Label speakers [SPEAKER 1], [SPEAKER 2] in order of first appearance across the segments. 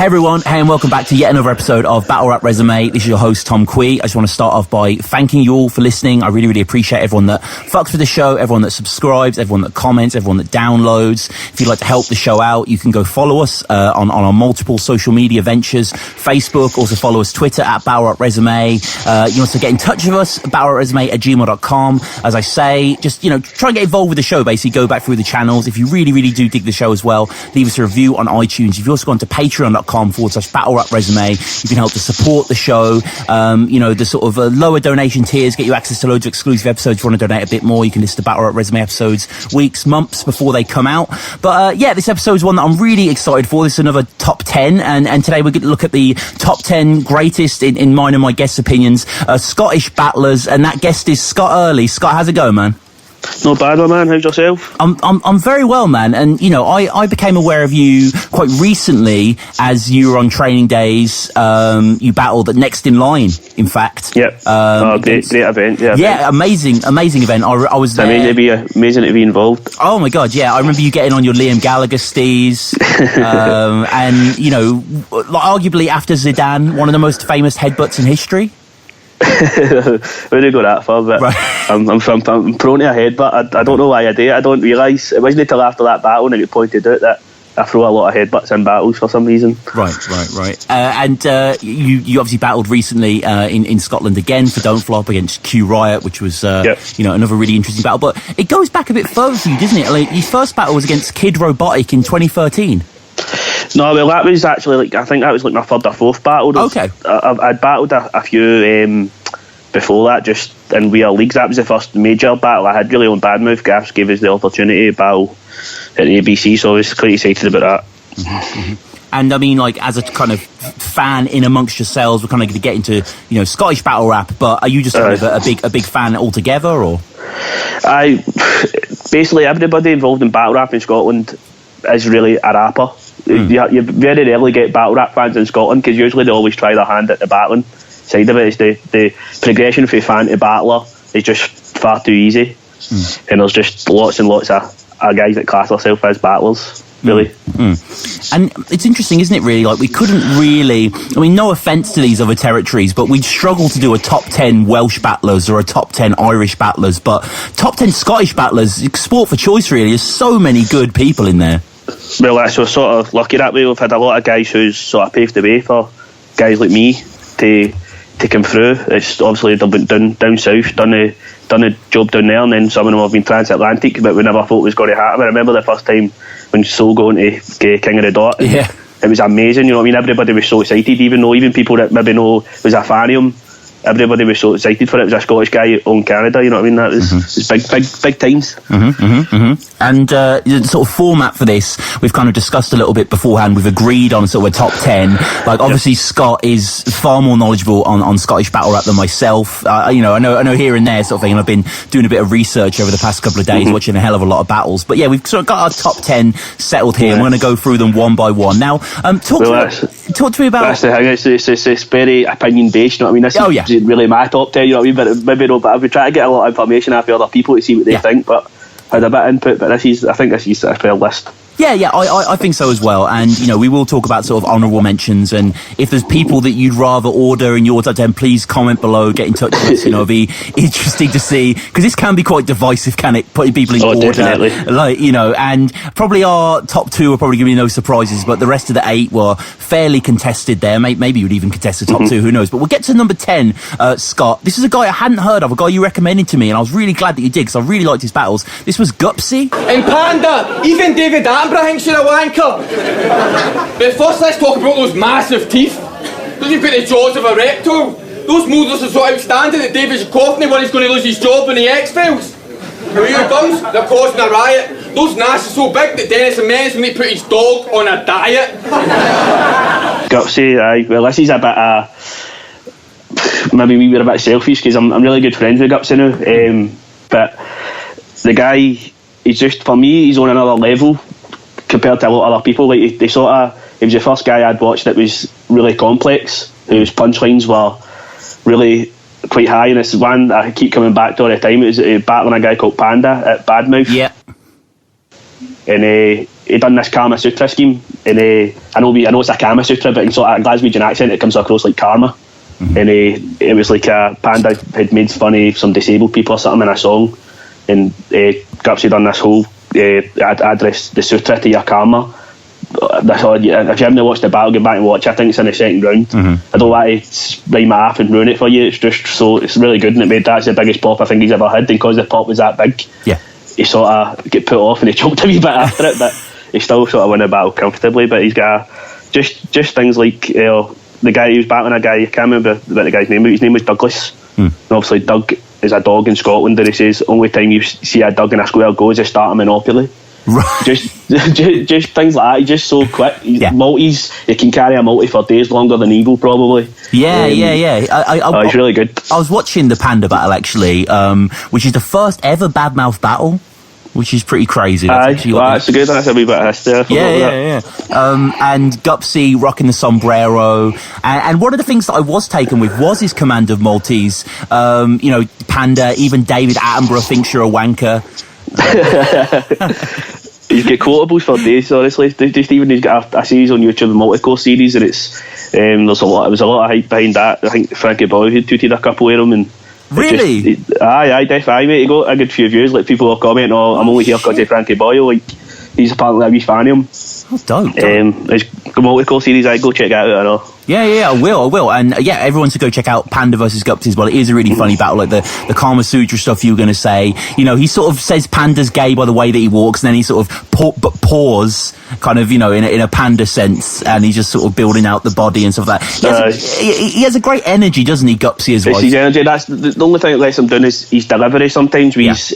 [SPEAKER 1] Hey everyone, hey and welcome back to yet another episode of Battle Rap Resume. This is your host Tom Quee. I just want to start off by thanking you all for listening. I really appreciate everyone that fucks with the show, everyone that subscribes, everyone that comments, everyone that downloads. If you'd like to help the show out, you can go follow us on our multiple social media ventures. Facebook, also follow us Twitter at Battle Rap Resume. You can also get in touch with us, battlerapresume@gmail.com. As I say, just, try and get involved with the show, basically. Go back through the channels. If you really do dig the show as well, leave us a review on iTunes. You've also gone to patreon.com/battlerapresume. You can help to support the show. The sort of lower donation tiers get you access to loads of exclusive episodes. If you want to donate a bit more, you can listen to Battle Rap Resume episodes weeks, months before they come out. But this episode is one that I'm really excited for. This is another top 10, and today we're going to look at the top 10 greatest, in mine and my guest's opinions, Scottish battlers, and that guest is Scott Earley. Scott, how's it going, man?
[SPEAKER 2] Not bad, my man. How's yourself?
[SPEAKER 1] I'm very well, man. And I became aware of you quite recently as you were on training days. You battled at Next in Line, in fact.
[SPEAKER 2] Yep. Great event.
[SPEAKER 1] Yeah, amazing event. I was there.
[SPEAKER 2] Amazing to be involved.
[SPEAKER 1] Oh my god, yeah. I remember you getting on your Liam Gallagher steez, and arguably after Zidane, one of the most famous headbutts in history.
[SPEAKER 2] We didn't go that far, but right. I'm prone to a headbutt. I don't know why I do it. I don't realise. It wasn't until after that battle and it pointed out that I throw a lot of headbutts in battles for some reason. Right.
[SPEAKER 1] And you obviously battled recently in Scotland again for Don't Flop against Q Riot, which was another really interesting battle. But it goes back a bit further for you, doesn't it? Like, your first battle was against Kid Robotic in 2013.
[SPEAKER 2] No, well, that was actually I think that was my third or fourth battle.
[SPEAKER 1] Okay.
[SPEAKER 2] I'd battled a few before that, just in real leagues. That was the first major battle I had really on Badmouth. Gasp gave us the opportunity to battle at the ABC, so I was quite excited about that.
[SPEAKER 1] Mm-hmm. And I mean, like, as a kind of fan in amongst yourselves, we're kind of going to get into Scottish battle rap. But are you just kind of a big fan altogether, or?
[SPEAKER 2] Basically everybody involved in battle rap in Scotland is really a rapper. You very rarely get battle rap fans in Scotland because usually they always try their hand at the battling side of it. It's the progression from fan to battler is just far too easy, and there's just lots and lots of guys that class themselves as battlers, really.
[SPEAKER 1] And it's interesting, isn't it, really? Like, we couldn't really, I mean, no offence to these other territories, but we'd struggle to do a top 10 Welsh battlers or a top 10 Irish battlers, but top 10 Scottish battlers, sport for choice, really. There's so many good people in there.
[SPEAKER 2] Well, we're sort of lucky that way. We've had a lot of guys who's sort of paved the way for guys like me to come through. It's obviously they've been down south, done a job down there, and then some of them have been transatlantic, but we never thought it was going to happen. I remember the first time when Soul going to King of the Dot.
[SPEAKER 1] Yeah.
[SPEAKER 2] It was amazing, you know what I mean? Everybody was so excited, even people that maybe know was a fan of him. Everybody was so excited for it. It was a Scottish guy on Canada, you know what I mean? That was big times.
[SPEAKER 1] And the sort of format for this, we've kind of discussed a little bit beforehand. We've agreed on sort of a top 10. Like, obviously, Scott is far more knowledgeable on Scottish battle rap than myself. I know here and there sort of thing, and I've been doing a bit of research over the past couple of days, watching a hell of a lot of battles. But yeah, we've sort of got our top 10 settled here, and we're going to go through them one by one. Now, talk to me about...
[SPEAKER 2] That's the thing, it's very opinion-based, you know what I mean? This is really my top 10, you know what I mean? But maybe not, but I've been trying to get a lot of information off other people to see what they think, but had a bit of input, but I think this is a fair list.
[SPEAKER 1] Yeah, I think so as well. And, we will talk about sort of honourable mentions, and if there's people that you'd rather order in your top 10, please comment below, get in touch with us. It'll be interesting to see, because this can be quite divisive, can it? Putting people in order.
[SPEAKER 2] Definitely.
[SPEAKER 1] And probably our top 2 are probably going to be no surprises, but the rest of the 8 were fairly contested there. Maybe you'd even contest the top 2, who knows? But we'll get to number 10, Scott. This is a guy I hadn't heard of, a guy you recommended to me, and I was really glad that you did, because I really liked his battles. This was Gupsy.
[SPEAKER 3] And Panda, even David Attenborough thinks you're a wanker. But first, let's talk about those massive teeth. You've got the jaws of a reptile. Those molars are so outstanding that David Duchovny worries he's going to lose his job in the X-Files. How your gums? They're causing a riot. Those gnash are so big that Dennis and Menace will need to put his dog on a diet.
[SPEAKER 2] Gupsy, aye. Well, this is a bit maybe we were a bit selfish because I'm really good friends with Gupsy now. But the guy, he's just, for me, he's on another level compared to a lot of other people. Like, he was the first guy I'd watched that was really complex, whose punchlines were really quite high, and it's one that I keep coming back to all the time. It was battling a guy called Panda at Badmouth.
[SPEAKER 1] Yeah.
[SPEAKER 2] And he he done this Kama Sutra scheme, and I know it's a Kama Sutra, but in sort of a Glaswegian accent, it comes across like karma. And it was like a Panda had made fun of some disabled people or something in a song, and Gupsy done this whole address the sutra to your karma. That's all. If you haven't watched the battle, go back and watch. I think it's in the second round. I don't want to rhyme my app and ruin it for you. It's just it's really good, and it made that's the biggest pop I think he's ever had. And because the pop was that big, he sort of get put off and he choked a wee bit after it, but he still sort of won the battle comfortably. But he's got just things like the guy who was battling a guy, I can't remember what the guy's name was. His name was Douglas. And obviously Doug is a dog in Scotland, and he says only time you see a dog in a square go is to start a Monopoly.
[SPEAKER 1] Right.
[SPEAKER 2] Just things like that. He's just so quick. Multis, he can carry a multi for days longer than Evil probably. He's really good.
[SPEAKER 1] I was watching the Panda battle actually, which is the first ever badmouth battle, which is pretty crazy.
[SPEAKER 2] That's a good. That's a wee bit of history.
[SPEAKER 1] And Gupsy rocking the sombrero, and one of the things that I was taken with was his command of Maltese. Panda, even David Attenborough thinks you're a wanker.
[SPEAKER 2] He's got quotables for days, honestly. Just even he's got a series on YouTube, a multi-course series, and it's there's a lot of hype behind that. I think Frankie Boy had tweeted a couple of them, and
[SPEAKER 1] really,
[SPEAKER 2] definitely, mate. He got a good few views. Like people are commenting, "Oh, I'm only here because of Frankie Boyle." Like he's apparently a wee fan of him.
[SPEAKER 1] Oh, dope.
[SPEAKER 2] His multi-course series, go check it out. I know.
[SPEAKER 1] Yeah, I will. And everyone should go check out Panda versus Gupsy as well. It is a really funny battle, like the Kama Sutra stuff you were going to say. He sort of says Panda's gay by the way that he walks, and then he sort of paws, kind of, in a Panda sense, and he's just sort of building out the body and stuff like that. He has a great energy, doesn't he, Gupsy, as well?
[SPEAKER 2] His energy. That's the only thing that lets him down is his delivery sometimes. He's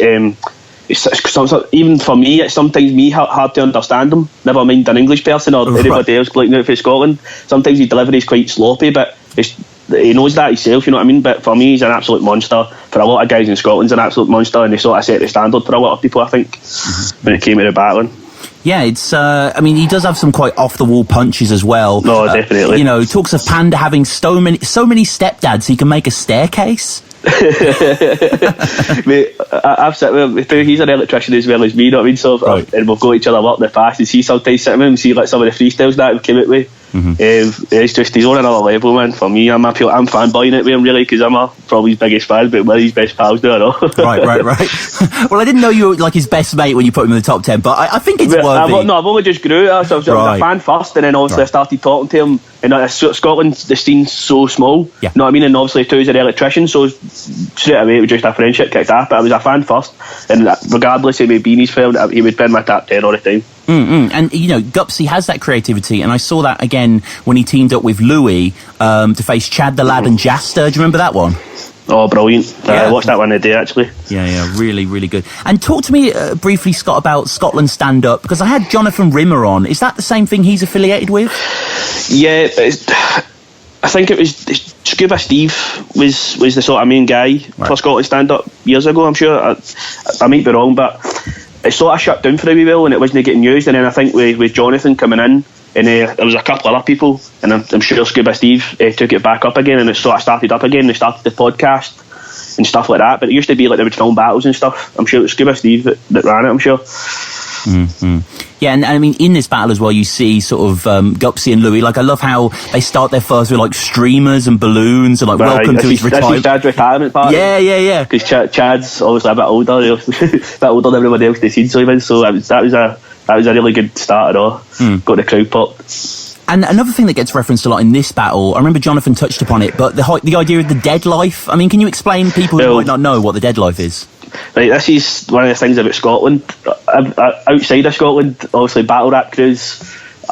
[SPEAKER 2] even for me, it's sometimes hard to understand him. Never mind an English person or anybody else blocking out for Scotland. Sometimes his delivery is quite sloppy, but he knows that himself, you know what I mean? But for me, he's an absolute monster. For a lot of guys in Scotland, he's an absolute monster, and he sort of set the standard for a lot of people, I think, when it came to the battling.
[SPEAKER 1] Yeah, it's. He does have some quite off-the-wall punches as well.
[SPEAKER 2] No, definitely.
[SPEAKER 1] He talks of Panda having so many stepdads, he can make a staircase.
[SPEAKER 2] Mate, I've sat with him. He's an electrician as well as me, you know what I mean? So, and we've got each other work in the past, and see sometimes sit with him and see like some of the freestyles that we came out with. It's just he's on another level, man. For me, I'm fanboying it with him really, because I'm probably his biggest fan, but one of his best pals now.
[SPEAKER 1] Right. Well, I didn't know you were like his best mate when you put him in the top 10, but I think it's worthy.
[SPEAKER 2] I've only just grew. I was a fan first, and then obviously I started talking to him. And Scotland, the scene's so small. You know what I mean? And obviously too, he's an electrician, so straight away it was just a friendship kicked off. But I was a fan first, and regardless of me being his friend, he would be in my top 10 all the time.
[SPEAKER 1] And Gupsy has that creativity, and I saw that again when he teamed up with Louie to face Chad the Lad and Jasta. Do you remember that one?
[SPEAKER 2] Oh, brilliant. I watched that one today, actually.
[SPEAKER 1] Yeah, really, really good. And talk to me briefly, Scott, about Scotland stand-up, because I had Jonathan Rimmer on. Is that the same thing he's affiliated with? Yeah,
[SPEAKER 2] I think it was Scuba Steve was the sort of main guy for Scotland stand-up years ago, I'm sure. I might be wrong, but it sort of shut down for a wee while and it wasn't getting used. And then I think with Jonathan coming in, and there was a couple of other people, and I'm sure Scuba Steve took it back up again, and it sort of started up again. They started the podcast and stuff like that, but it used to be like they would film battles and stuff. I'm sure it was Scuba Steve that ran it, I'm sure.
[SPEAKER 1] Yeah, and I mean, in this battle as well, you see sort of Gupsy and Louie. Like, I love how they start their first with like streamers and balloons and like welcome to his retirement.
[SPEAKER 2] That's Chad's retirement party.
[SPEAKER 1] Yeah.
[SPEAKER 2] Because Chad's obviously a bit older, a bit older than everybody else they've seen. So that was a really good start at all. Got the crowd popped.
[SPEAKER 1] And another thing that gets referenced a lot in this battle, I remember Jonathan touched upon it, but the idea of the dead life. I mean, can you explain people who might not know what the dead life is?
[SPEAKER 2] Right, this is one of the things about Scotland. Outside of Scotland, obviously battle rap crews,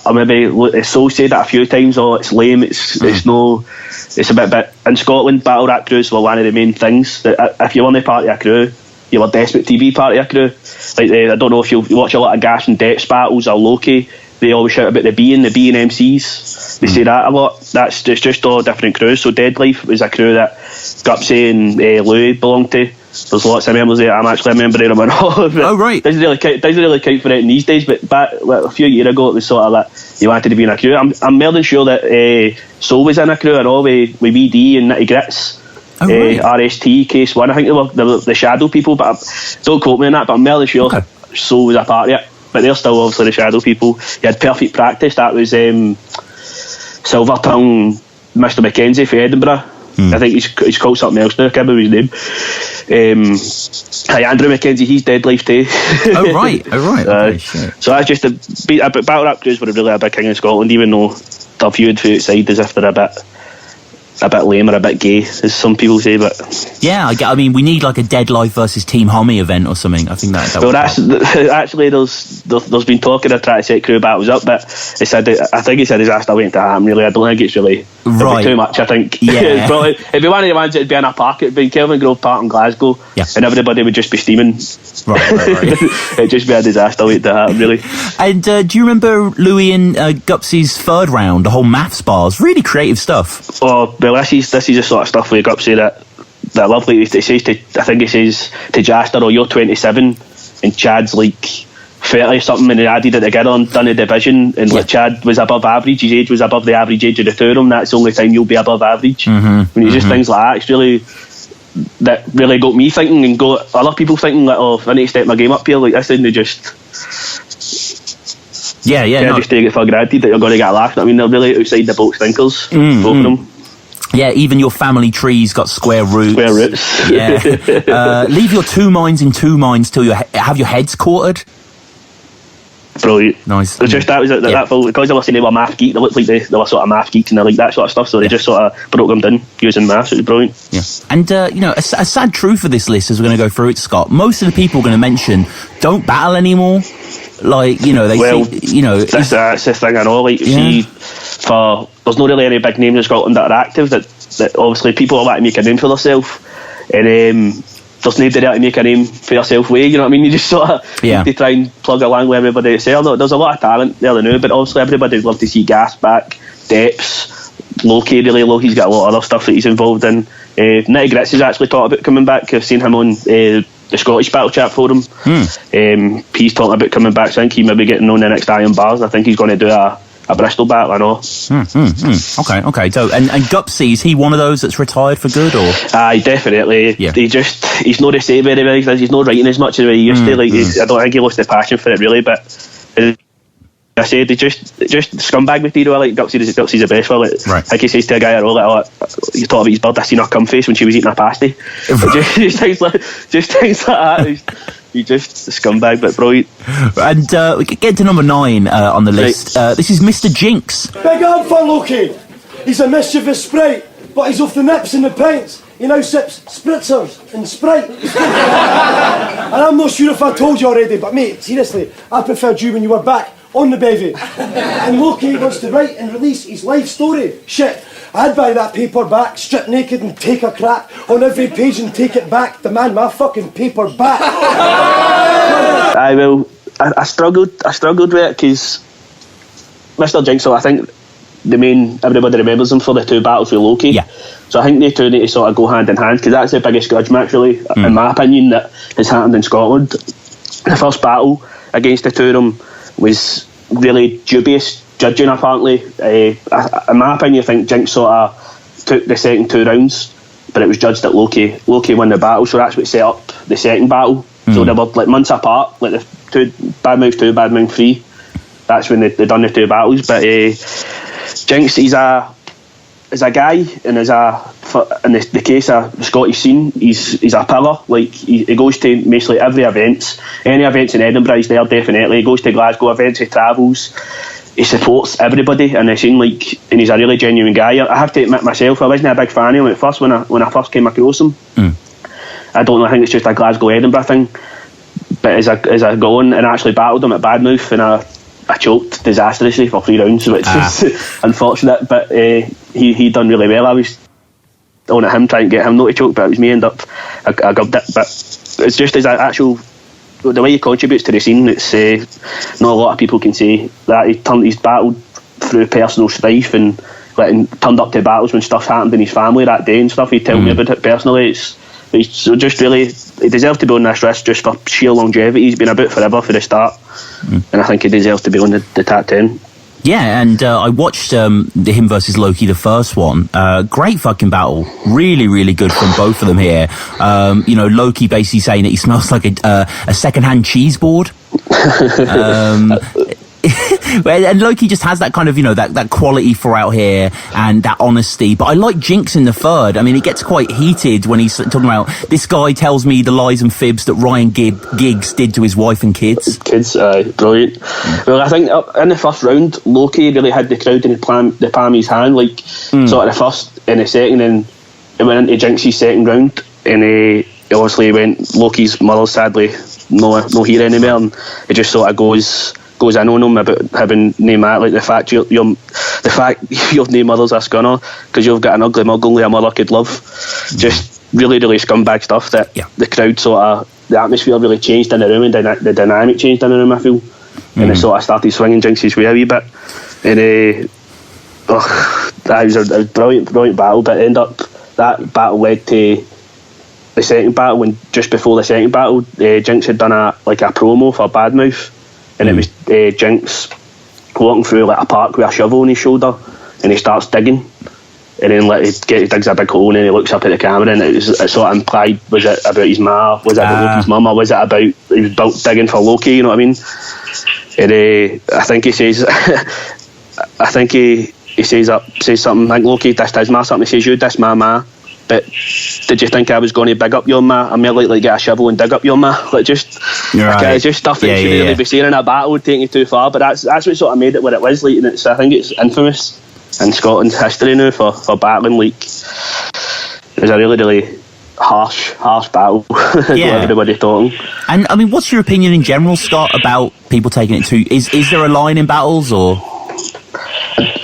[SPEAKER 2] it's so said that a few times, it's lame, it's a bit in Scotland, battle rap crews were one of the main things. That if you weren't part of a crew, you were desperate to be part of a crew. Like, I don't know if you watch a lot of Gasp and Dex battles or Loki, they always shout about the B and MCs. They say that a lot. It's just all different crews. So Dead Life was a crew that Gupsy and Louie belonged to. There's lots of members there. I'm actually a member of them and all.
[SPEAKER 1] Oh, right.
[SPEAKER 2] Doesn't really count for it in these days, but back a few years ago it was sort of like you wanted to be in a crew. I'm more than sure that Soul was in a crew and all with Wedi and Nitty Grits.
[SPEAKER 1] Oh, right.
[SPEAKER 2] RST, Case 1, I think they were the Shadow people, but don't quote me on that, but I'm more than sure Soul was a part of it. but they're still obviously the shadow people. You had Perfect Practice, that was Silver Tongue, Mr. McKenzie for Edinburgh. I think he's called something else now, I can't remember his name. Andrew McKenzie, he's dead life too.
[SPEAKER 1] Oh right. Okay, shit.
[SPEAKER 2] So that's just battle rap crews were really a big king in Scotland, even though they're viewed from outside as if they're a bit lame or a bit gay, as some people say. But
[SPEAKER 1] yeah, I mean, we need like a Dead Life versus Team Homie event or something. I think that
[SPEAKER 2] well, that's actually there's been talking of trying to set crew battles up, but he said he's asked a waiting to happen. Really, I don't think it's really too much. I think
[SPEAKER 1] yeah.
[SPEAKER 2] Probably, if you wanted the ones, it'd be in a park. It'd be in Kelvin Grove Park in Glasgow, and everybody would just be steaming.
[SPEAKER 1] Right.
[SPEAKER 2] It'd just be a disaster waiting to happen, really.
[SPEAKER 1] And do you remember Louie and Gupsy's third round, the whole maths bars? Really creative stuff.
[SPEAKER 2] Oh, well, this is the sort of stuff with Gupsy that I love. Like, he says to Jaster, "Oh, you're 27," and Chad's like 30 something, and they added it together and done a division, and like Chad was above average, his age was above the average age of the two of them. That's the only time you'll be above average. When you just things like that, it's really got me thinking, and got other people thinking like, oh, I need to step my game up here. Like this, and they just just take it for granted that you're going to get a laugh. I mean, they're really outside the box thinkers, both of them.
[SPEAKER 1] Yeah, even your family tree's got square roots. Yeah. Leave your 2 minds in 2 minds till you have your heads quartered.
[SPEAKER 2] Brilliant.
[SPEAKER 1] Nice.
[SPEAKER 2] It's just that because they were saying they were math geek, they looked like they were sort of math geeks and they like that sort of stuff, so they just sort of broke them down using maths. It was brilliant.
[SPEAKER 1] Yeah. And a sad truth of this list, as we're going to go through it, Scott, most of the people we're going to mention don't battle anymore. Like, that's the thing I know. Like, see, there's not really any big names in Scotland that are active. That obviously people are wanting to make a name for themselves, and there's nobody there to make a name for yourself with. You know what I mean? You just sort of need to try and plug along with everybody that's there. There's a lot of talent there now, but obviously everybody would love to see Gasp back, Depps, Loki. Really, Loki's got a lot of other stuff that he's involved in. Nitty Grits has actually talked about coming back. I've seen him on the Scottish Battle Chat forum. He's talking about coming back, so I think he may be getting on the next Iron Bars. I think he's going to do a Bristol battle, I know. Okay. So, and Gupsy, is he one of those that's retired for good, or?
[SPEAKER 2] Aye, definitely. Yeah. He's not the same very well. He's not writing as much as he used to. Like, I don't think he lost the passion for it really, but I said he just scumbag material. Like Gupsy's the best for it. Right. Like he says to a guy at all, like, you talk about his bird, I seen her cum face when she was eating a pasty. just things like that. He's just a scumbag, but brilliant.
[SPEAKER 1] And we get to number 9 on the list. This is Mr. Jinx.
[SPEAKER 4] Big arm for Loki. He's a mischievous sprite, but he's off the nips and the pints. He now sips spritzers and Sprite. And I'm not sure if I told you already, but mate, seriously, I preferred you when you were back on the bevy. And Loki wants to write and release his life story. Shit, I'd buy that paperback, strip naked and take a crap on every page and take it back. Demand my fucking paper back.
[SPEAKER 2] I struggled with it because Mr. Jinx, I think everybody remembers him for the 2 battles with Loki. Yeah. So I think they two need to sort of go hand in hand, because that's the biggest grudge match really, in my opinion, that has happened in Scotland. The first battle against the two of them was really dubious judging, apparently. In my opinion, I think Jinx sort of took the second 2 rounds, but it was judged that Loki won the battle, so that's what set up the second battle. So they were like months apart, like the 2 Bad Mouth 2, Bad Mouth 3. That's when they done the 2 battles. But Jinx, he's a guy, and in the case of the Scottish scene, he's a pillar. Like he goes to mostly every event. Any events in Edinburgh, he's there definitely. He goes to Glasgow events, he travels. He supports everybody in the scene, and he's a really genuine guy. I have to admit myself, I wasn't a big fan of him at first when I first came across him. I don't know, I think it's just a Glasgow Edinburgh thing. But as I go on and actually battled him at Badmouth, and I choked disastrously for 3 rounds, which is unfortunate, but he done really well. I was on at him trying to get him not to choke, but it was me I gubbed it. But it's just as actual, the way he contributes to the scene, it's not a lot of people can say that he's battled through personal strife and turned up to battles when stuff happened in his family that day and stuff. He told me about it personally. He's just really, he deserves to be on this list just for sheer longevity. He's been about forever for the start, and I think he deserves to be on the top 10.
[SPEAKER 1] Yeah, and I watched him versus Loki, the first one. Great fucking battle. Really, really good from both of them here. Loki basically saying that he smells like a second-hand cheese board. And Loki just has that kind of, that quality for out here and that honesty. But I like Jinx in the third. I mean, it gets quite heated when he's talking about, this guy tells me the lies and fibs that Ryan Giggs did to his wife and kids.
[SPEAKER 2] Brilliant. Well, I think in the first round, Loki really had the crowd in the palm of his hand, sort of the first and the second, and it went into Jinx's second round, and he obviously went, Loki's mother sadly no here anymore, and it just sort of goes in on him about having no matter, like the fact your no mother's a scunner because you've got an ugly mug only a mother could love. Just really scumbag stuff that the crowd sort of, the atmosphere really changed in the room, and the dynamic changed in the room, I feel. And it sort of started swinging Jinx's way a wee bit, and it was a brilliant battle. But that battle led to the second battle, when just before the second battle, Jinx had done a promo for Badmouth, and it was Jinx walking through a park with a shovel on his shoulder, and he starts digging, and then he digs a big hole, and then he looks up at the camera, and it sort of implied, was it about his ma, was it about Loki's mum, or was it about he was built digging for Loki, you know what I mean? And I think he says he says something like, Loki dissed his ma something, he says, you dissed my ma, but did you think I was going to big up your ma? I'm more likely to get a shovel and dig up your ma. It's just stuff that you shouldn't really be saying in a battle, taking it too far. But that's what sort of made it what it was. And I think it's infamous in Scotland's history now for battling. It was a really harsh battle. Everybody talking.
[SPEAKER 1] And I mean, what's your opinion in general, Scott, about people taking it too? Is there a line in battles, or?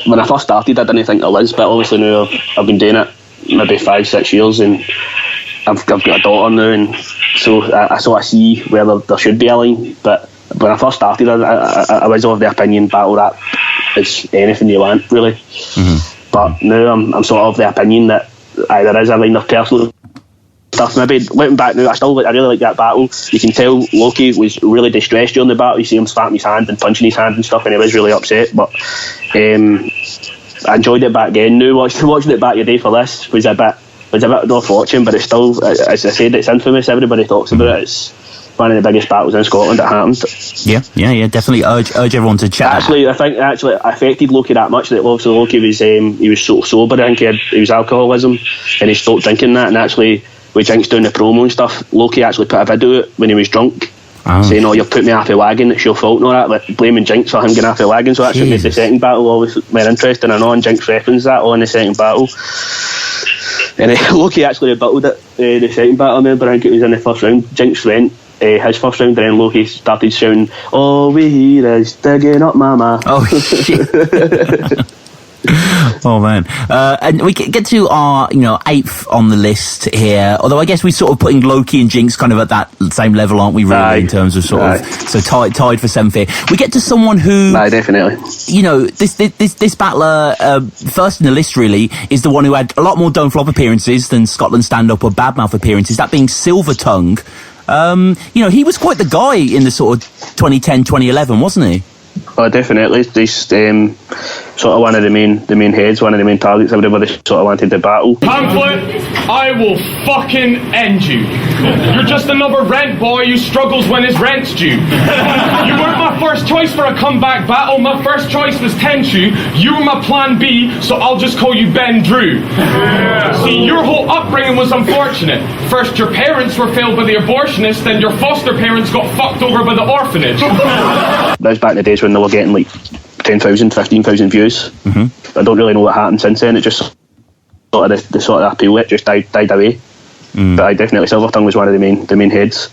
[SPEAKER 2] When I first started, I didn't think there was, but obviously now I've been doing it maybe 5-6 years, and I've got a daughter now, and so I sort of see where there should be a line. But when I first started, I was of the opinion battle rap is anything you want, really. But now I'm sort of the opinion that there is a line of personal stuff. Maybe looking back now, I really like that battle. You can tell Loki was really distressed during the battle. You see him slapping his hand and punching his hand and stuff, and he was really upset. But I enjoyed it back then. Now watching it back today for this was a bit not fortune, but it's still, as I said, it's infamous. Everybody talks about it. It's one of the biggest battles in Scotland that happened. Yeah.
[SPEAKER 1] Definitely urge everyone to check.
[SPEAKER 2] I think it affected Loki that much that obviously Loki was he was so sober. I think he was alcoholism, and he stopped drinking that. And actually, with Jinx doing the promo and stuff, Loki actually put a video out when he was drunk, saying, "Oh, you've put me off a wagon, it's your fault," and all that, blaming Jinx for him getting off a wagon. So that's what made the second battle always more interesting. And on Jinx referenced that on the second battle. And Loki actually rebutted it, the second battle, but I think it was in the first round. Jinx went his first round, and then Loki started shouting, "All we hear is digging up mama."
[SPEAKER 1] Oh, shit. Oh man, and we get to our 8th on the list here, although I guess we're sort of putting Loki and Jinx kind of at that same level, aren't we, really, in terms of sort of so tied for 7th here. We get to someone who
[SPEAKER 2] definitely,
[SPEAKER 1] this battler first in the list really is the one who had a lot more Don't Flop appearances than Scotland stand-up or badmouth appearances, that being Silvertongue. He was quite the guy in the sort of 2010-2011, wasn't he?
[SPEAKER 2] Oh, definitely. He's sort of one of the main heads, one of the main targets everybody sort of wanted to battle.
[SPEAKER 5] Pamphlet, I will fucking end you. You're just another rent boy who struggles when his rent's due. You weren't my first choice for a comeback battle. My first choice was Tenchu. You were my plan B, so I'll just call you Ben Drew. See, your whole upbringing was unfortunate. First, your parents were failed by the abortionist, then your foster parents got fucked over by the orphanage.
[SPEAKER 2] That was back in the days when they were getting 10,000, 15,000 views. I don't really know what happened since then. It just sort of the sort of appeal it just died away. But definitely Silvertongue was one of the main heads.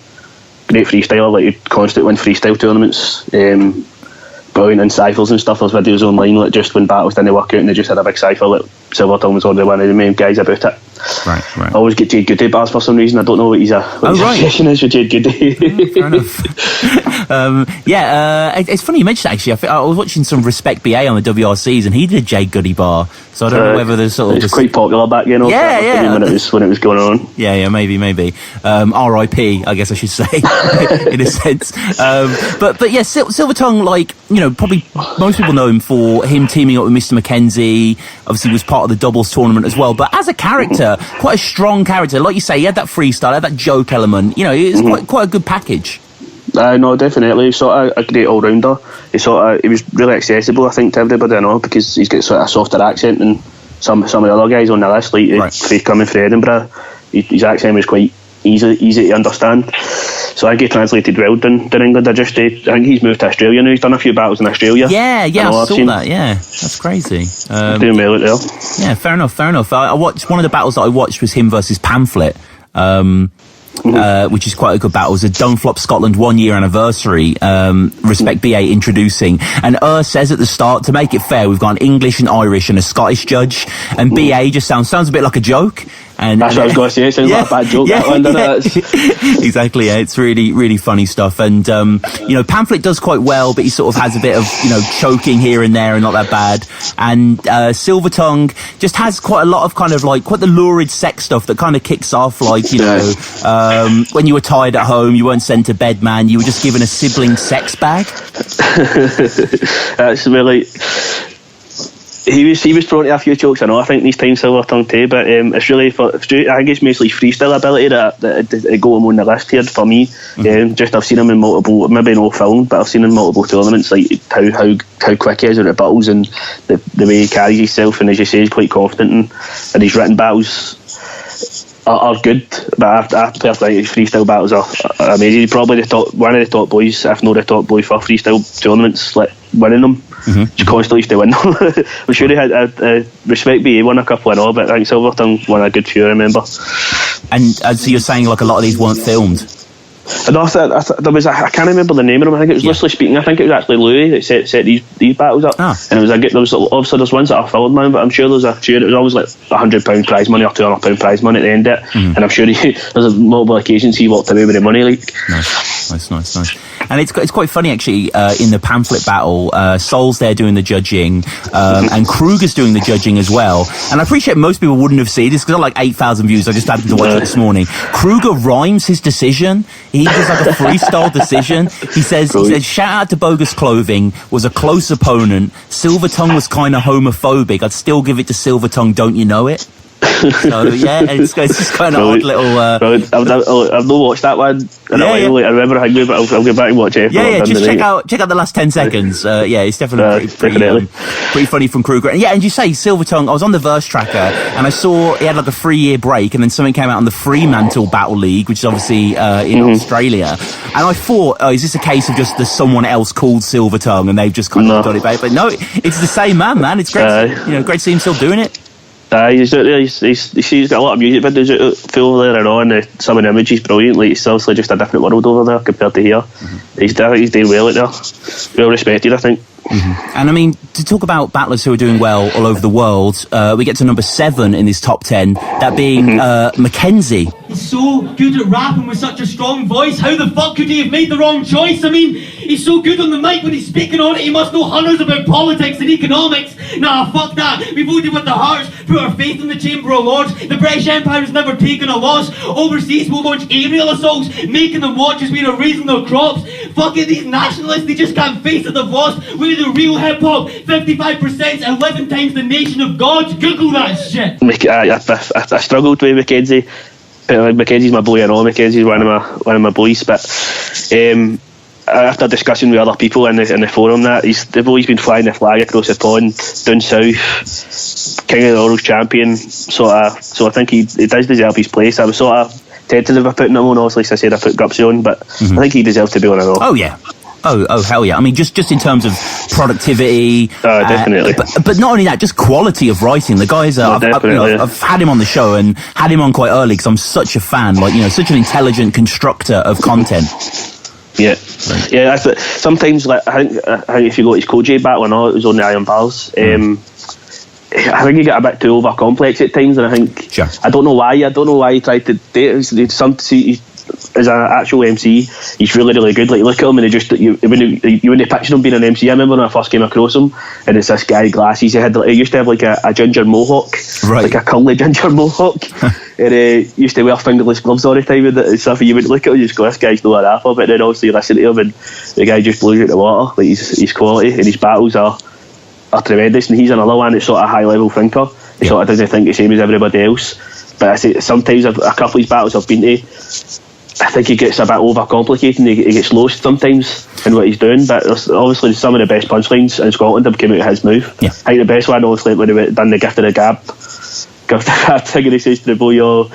[SPEAKER 2] Great freestyler, he'd constantly win freestyle tournaments. Brilliant in ciphers and stuff. There's videos online just when battles didn't work out and they just had a big cipher. Silvertongue was one of the main guys about it.
[SPEAKER 1] Right.
[SPEAKER 2] I always get Jade Goody bars for some reason. I don't know what his obsession is with Jade Goody.
[SPEAKER 1] Fair enough. It's funny you mentioned that, actually. I was watching some Respect BA on the WRCs and he did a Jade Goody bar. So I don't know whether there's sort of...
[SPEAKER 2] It's quite popular back then. When it was going on.
[SPEAKER 1] Yeah, maybe. R.I.P. I guess I should say, in a sense. But yeah, Silvertongue, probably most people know him for him teaming up with Mr. McKenzie. Obviously was part of the doubles tournament as well. But as a character, quite a strong character. Like you say, he had that freestyle, had that joke element. It was quite a good package.
[SPEAKER 2] No, definitely. He's sort of a great all-rounder. He was really accessible, I think, to everybody I know, because he's got sort of a softer accent than some of the other guys on the list. Like coming from Edinburgh, his accent was quite easy to understand. So I think he translated well down England. I think he's moved to Australia now. He's done a few battles in Australia.
[SPEAKER 1] Yeah, I saw that. Yeah, that's crazy.
[SPEAKER 2] Doing well there.
[SPEAKER 1] Yeah, fair enough. I watched one of the battles that I watched was him versus Pamphlet. Which is quite a good battle. It was a Don't Flop Scotland 1 year anniversary. Respect BA introducing. And says at the start, to make it fair, we've got an English and Irish and a Scottish judge. And BA just sounds a bit like a joke. And
[SPEAKER 2] that's what I was going to say. It sounds like a bad joke, that one, doesn't it?
[SPEAKER 1] Exactly, yeah. It's really, really funny stuff. And, Pamphlet does quite well, but he sort of has a bit of, choking here and there and not that bad. And Silvertongue just has quite a lot of kind of like quite the lurid sex stuff that kind of kicks off, like, when you were tired at home, you weren't sent to bed, man. You were just given a sibling sex bag.
[SPEAKER 2] That's really... He was prone to a few chokes, I know. I think these times Silvertongue too, but it's really I think it's mostly freestyle ability that got him on the list here for me. Just I've seen him in multiple, maybe no film, but I've seen him in multiple tournaments, like how quick he is at the battles and the way he carries himself, and as you say, he's quite confident, and his written battles are good, but I personally think his freestyle battles are amazing. He's probably one of the top boys, if not the top boy for freestyle tournaments, like winning them. Just constantly used to win them. I'm sure he had Respect BA won a couple and all, but I think Silvertongue won a good few, I remember.
[SPEAKER 1] And so you're saying like a lot of these weren't filmed?
[SPEAKER 2] No, there was I can't remember the name of them. I think it was loosely speaking. I think it was actually Louie that set these battles up. And there was obviously there's ones that are filmed, man, but I'm sure there's a few. It was always like £100 prize money or £200 prize money at the end of it. And I'm sure there's multiple occasions he walked away with the money. Like
[SPEAKER 1] nice. And it's quite funny actually. In the Pamphlet battle, Sol's there doing the judging, and Kruger's doing the judging as well. And I appreciate most people wouldn't have seen this because I like 8,000 views. I just happened to watch it this morning. Kruger rhymes his decision. He does like a freestyle decision. He says, shout out to Bogus Clothing, was a close opponent. Silvertongue was kind of homophobic. I'd still give it to Silvertongue, don't you know it? So yeah, it's just kind of odd little.
[SPEAKER 2] I've not watched that one. I remember I but I'll get back and watch it.
[SPEAKER 1] Just check out the last 10 seconds. It's definitely pretty funny from Kruger. And you say Silvertongue. I was on the verse tracker and I saw he had like a 3-year break, and then something came out on the Fremantle Battle League, which is obviously in Australia. And I thought, is this a case of just there's someone else called Silvertongue and they've just kind of done it back? But no, it's the same man. It's great. Great to see him still doing it.
[SPEAKER 2] He's out there. He's got a lot of music videos full there and on. Some of the images brilliant. Like, it's obviously just a different world over there compared to here. He's doing well out there. Well respected, I think.
[SPEAKER 1] And I mean, to talk about battlers who are doing well all over the world, we get to number 7 in this top 10, that being McKenzie.
[SPEAKER 6] He's so good at rapping with such a strong voice. How the fuck could he have made the wrong choice? I mean, he's so good on the mic when he's speaking on it. He must know hundreds about politics and economics. Nah, fuck that. We voted with the hearts, put our faith in the Chamber of Lords. The British Empire has never taken a loss. Overseas, we'll launch aerial assaults, making them watch as we are raising their crops. Fucking these nationalists, they just can't face that they've lost. We're the real hip-hop. 55%, 11 times the nation of God. Google that shit.
[SPEAKER 2] I struggled with McKenzie. McKenzie's my boy, I know McKenzie's one of my boys, but after discussing with other people in the forum, they've always been flying the flag across the pond, down south, King of the Orals champion, so I think he does deserve his place. I was sort of tentative of putting him on, obviously I said I put Gupsy on, but I think he deserves to be on it all.
[SPEAKER 1] Oh yeah. Oh hell yeah. I mean, just in terms of productivity.
[SPEAKER 2] Definitely.
[SPEAKER 1] But not only that, just quality of writing. The guys I've had him on the show and had him on quite early because I'm such a fan, such an intelligent constructor of content.
[SPEAKER 2] Yeah. Sometimes, like, I think if you go to his Koji battle, I know it was on the Iron Bars. I think he got a bit too over complex at times, and I think I don't know why he tried to do it. As an actual MC, he's really, really good. Like, look at him, and you wouldn't picture him being an MC. I remember when I first came across him, and it's this guy, glasses. He used to have like a ginger mohawk, like a curly ginger mohawk, and he used to wear fingerless gloves all the time and stuff. And you would look at him, you just go, this guy's not a rapper. But then obviously you listen to him, and the guy just blows out the water. Like, his quality and his battles are tremendous. And he's another one that's sort of a high level thinker. He sort of doesn't think the same as everybody else. But I say sometimes a couple of his battles I've been to, I think he gets a bit overcomplicated and he gets lost sometimes in what he's doing, but obviously some of the best punchlines in Scotland have come out of his mouth. I think the best one obviously when he done the gift of the gab thing, and he says to the boy,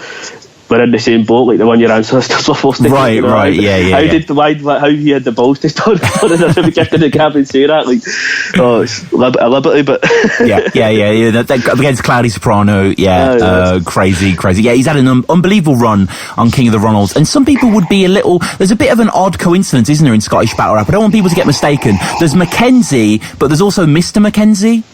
[SPEAKER 2] we're in the same boat, like the one your ancestors were forced to do.
[SPEAKER 1] Right,
[SPEAKER 2] How he had the balls to start the gift of the gab and say that, like, it's a liberty, but
[SPEAKER 1] that against Cloudy Soprano, crazy. Yeah, he's had an unbelievable run on King of the Ronalds, and some people would be there's a bit of an odd coincidence, isn't there, in Scottish battle rap? I don't want people to get mistaken. There's McKenzie, but there's also Mr. McKenzie.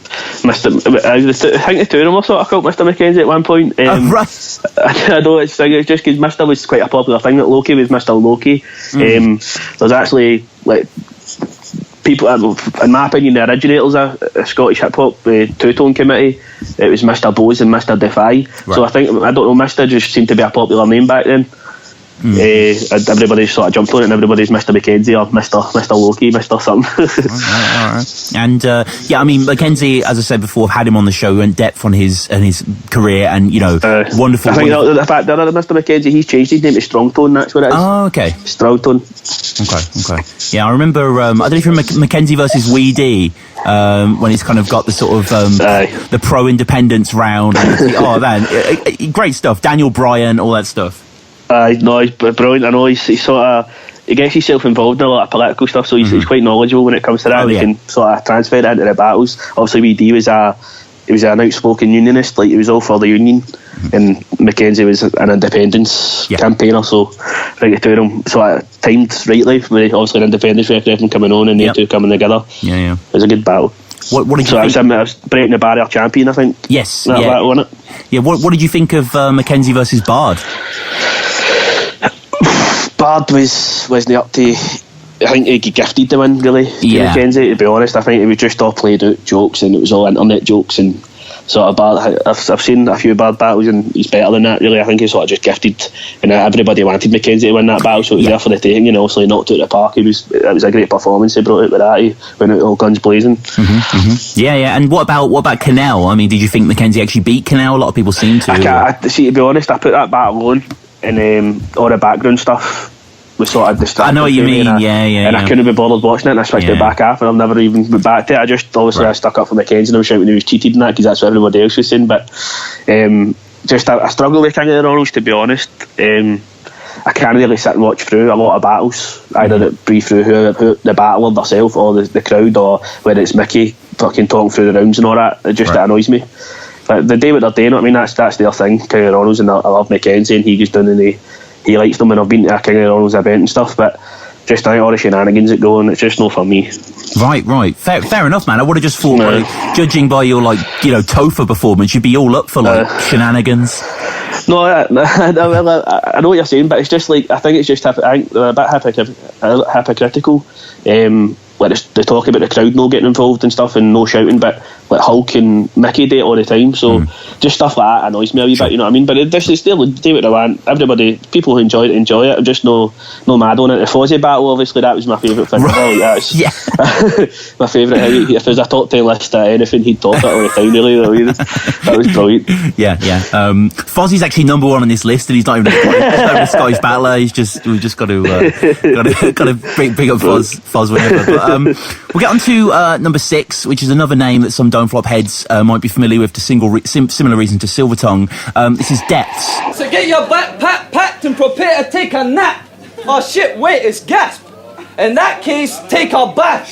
[SPEAKER 2] I think the two of them were sort of called Mr. McKenzie at one point.
[SPEAKER 1] Right.
[SPEAKER 2] I know it's just because Mr. was quite a popular thing. That Loki was Mr. Loki. There's actually people, in my opinion, the originators of Scottish hip hop, the two-tone committee. It was Mr. Bose and Mr. Defy. Right. So I don't know, Mr. just seemed to be a popular name back then. Everybody sort of jumped on it, and everybody's Mr. McKenzie or Mr. Loki, Mr. something.
[SPEAKER 1] all right. And I mean, McKenzie, as I said before, I've had him on the show in depth on his career, and wonderful.
[SPEAKER 2] I think the fact that Mr. McKenzie, he's changed his name to Strongtone. That's what it is.
[SPEAKER 1] Oh, okay.
[SPEAKER 2] Strongtone.
[SPEAKER 1] Okay. Yeah, I remember. I don't know if you remember McKenzie versus Wedi. When he's kind of got the sort of the pro-independence round. Oh man, great stuff. Daniel Bryan, all that stuff.
[SPEAKER 2] No, he's brilliant. I know he's sort of, he gets himself involved in a lot of political stuff, so he's quite knowledgeable when it comes to that. He can sort of transfer it into the battles. Obviously, WD was an outspoken unionist, like he was all for the union, and McKenzie was an independence campaigner. So I think the two of them sort of timed rightly. With obviously an independence referendum coming on, and they two coming together. Yeah. It was a good battle.
[SPEAKER 1] What did you think?
[SPEAKER 2] I was breaking the barrier champion, I think.
[SPEAKER 1] Yes.
[SPEAKER 2] That battle, wasn't it?
[SPEAKER 1] Yeah. What did you think of McKenzie versus Bard?
[SPEAKER 2] Bard wasn't up to. I think he gifted the win, really, to McKenzie, to be honest. I think it was just all played out jokes, and it was all internet jokes, and sort of Bard. I've seen a few Bard battles, and he's better than that, really. I think he sort of just gifted, and everybody wanted McKenzie to win that battle, so it was there for the taking, and obviously knocked out the park. It was a great performance he brought out with that. He went out all guns blazing.
[SPEAKER 1] Yeah. And what about Cannell? I mean, did you think McKenzie actually beat Cannell? A lot of people seem to.
[SPEAKER 2] To be honest, I put that battle on, and all the background stuff was sort of distracted.
[SPEAKER 1] I know what you mean,
[SPEAKER 2] and I couldn't be bothered watching it, and I switched it back off, and I've never even went back to it. I just, obviously, I stuck up for McKenzie, and I was shouting he was cheated and that, because that's what everybody else was saying, but I struggle with King of the Ronalds, to be honest. I can't really sit and watch through a lot of battles, either that brief through who the battler themselves, or the crowd, or whether it's Mickey fucking talking through the rounds and all that. It annoys me. But they do what they're doing, I mean, that's their thing, King of the Ronalds, and I love McKenzie, and he goes down and he likes them, and I've been to a King of the Ronalds event and stuff, but just I think all the shenanigans that go on, it's just not for me.
[SPEAKER 1] Right. Fair enough, man. I would have just thought, judging by your Topher performance, you'd be all up for shenanigans.
[SPEAKER 2] No, I know what you're saying, but it's just I think it's just I think they're a bit hypocritical. They talk about the crowd not getting involved and stuff, and no shouting, but Hulk and Mickey do it all the time, so just stuff like that annoys me a wee bit, you know what I mean? But it's still do what they want. Everybody, people who enjoy it. I'm just no mad on it. The Fozzy battle, obviously, that was my favourite thing. My favourite. If there's a top 10 list of anything, he'd top it all the time, really. That was brilliant.
[SPEAKER 1] Yeah. Fozzy's actually number one on this list, and he's not even a Scottish battler. We've just got to bring up Foz whenever. But we'll get on to number 6, which is another name that some Don't Flop heads might be familiar with, to similar reason to Silvertongue. This is Depths.
[SPEAKER 7] So get your backpack packed and prepare to take a nap. Oh shit, wait, it's Gasp. In that case, take a bath.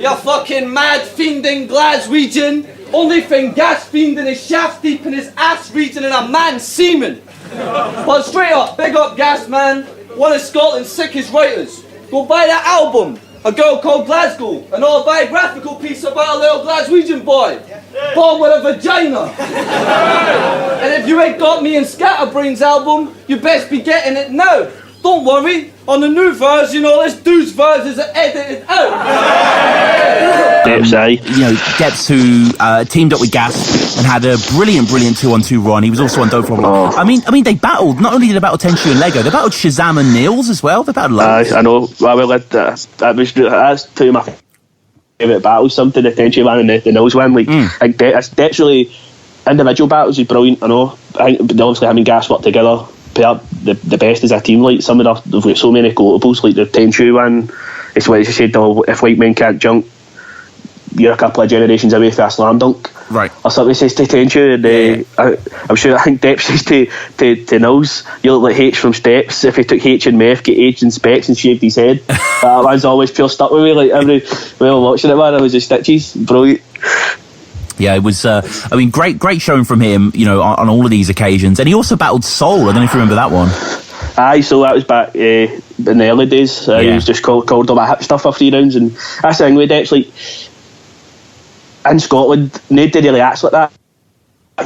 [SPEAKER 7] You're fucking mad fiending Glaswegian. Only thing gas fiending is shaft deep in his ass region in a man's semen. But straight up, big up Gas, man. One of Scotland's sickest writers. Go buy that album, A Girl Called Glasgow, an autobiographical piece about a little Glaswegian boy, born with a vagina. And if you ain't got me and Scatterbrain's album, you best be getting it now. Don't worry, on the new version, all this dude's versions are edited out.
[SPEAKER 2] Depths,
[SPEAKER 1] Depths, who teamed up with Gasp and had a brilliant 2-on-2 run. He was also on Don't Flop. I mean, they battled. Not only did they battle Tenchu and Lego, they battled Shazam and Niels as well. They battled loads.
[SPEAKER 2] I know. That's two of my favourite battles. Something the Tenchu one and the Niels one. Depths really individual battles is brilliant. I know. I think obviously him and Gasp work together put up the best as a team. Like some of they've got so many quotables, like the Tenchu one. It's what he said, if white men can't jump, you're a couple of generations away from a slam dunk.
[SPEAKER 1] Right.
[SPEAKER 2] Or something says to Tenchu, and I think Depp says to Nils, you look like H from Steps. If he took H and meth, get H and specs and shaved his head. That one's always pure stuck with me. Like when I was watching it, man, I was just stitches. Brilliant.
[SPEAKER 1] Yeah, it was. Great showing from him. On all of these occasions, and he also battled Soul. I don't know if you remember that one.
[SPEAKER 2] Aye, so that was back in the early days. He was just called all my hip stuff for 3 rounds, and that's the thing with Depp's, like, in Scotland, nobody really acts like that.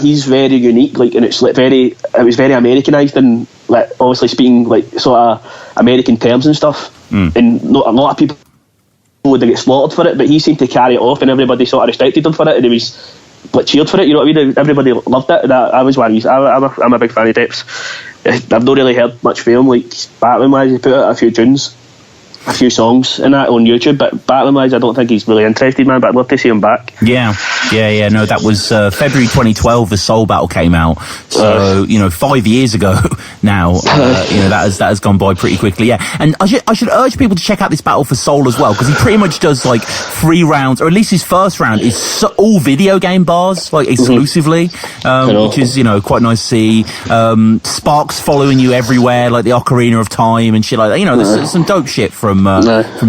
[SPEAKER 2] He's very unique, like, and it was very Americanised, and like obviously speaking like sort of American terms and stuff. And not a lot of people would get slaughtered for it, but he seemed to carry it off, and everybody sort of respected him for it, and he was like cheered for it. You know what I mean? Everybody loved it. And I was one of these. I'm a big fan of Depp's. I've not really heard much from him, like battling wise. He put out a few tunes, a few songs and that on YouTube, but battling wise I don't think he's really interested, man, but I'd love to see him back. Yeah, no, that was February 2012 the Soul Battle came out, so 5 years ago now. That has gone by pretty quickly. Yeah, and I should urge people to check out this battle for Soul as well, because he pretty much does like 3 rounds, or at least his first round is all video game bars, like exclusively, which is quite nice to see. Sparks following you everywhere, like the Ocarina of Time and shit like that. There's some dope shit from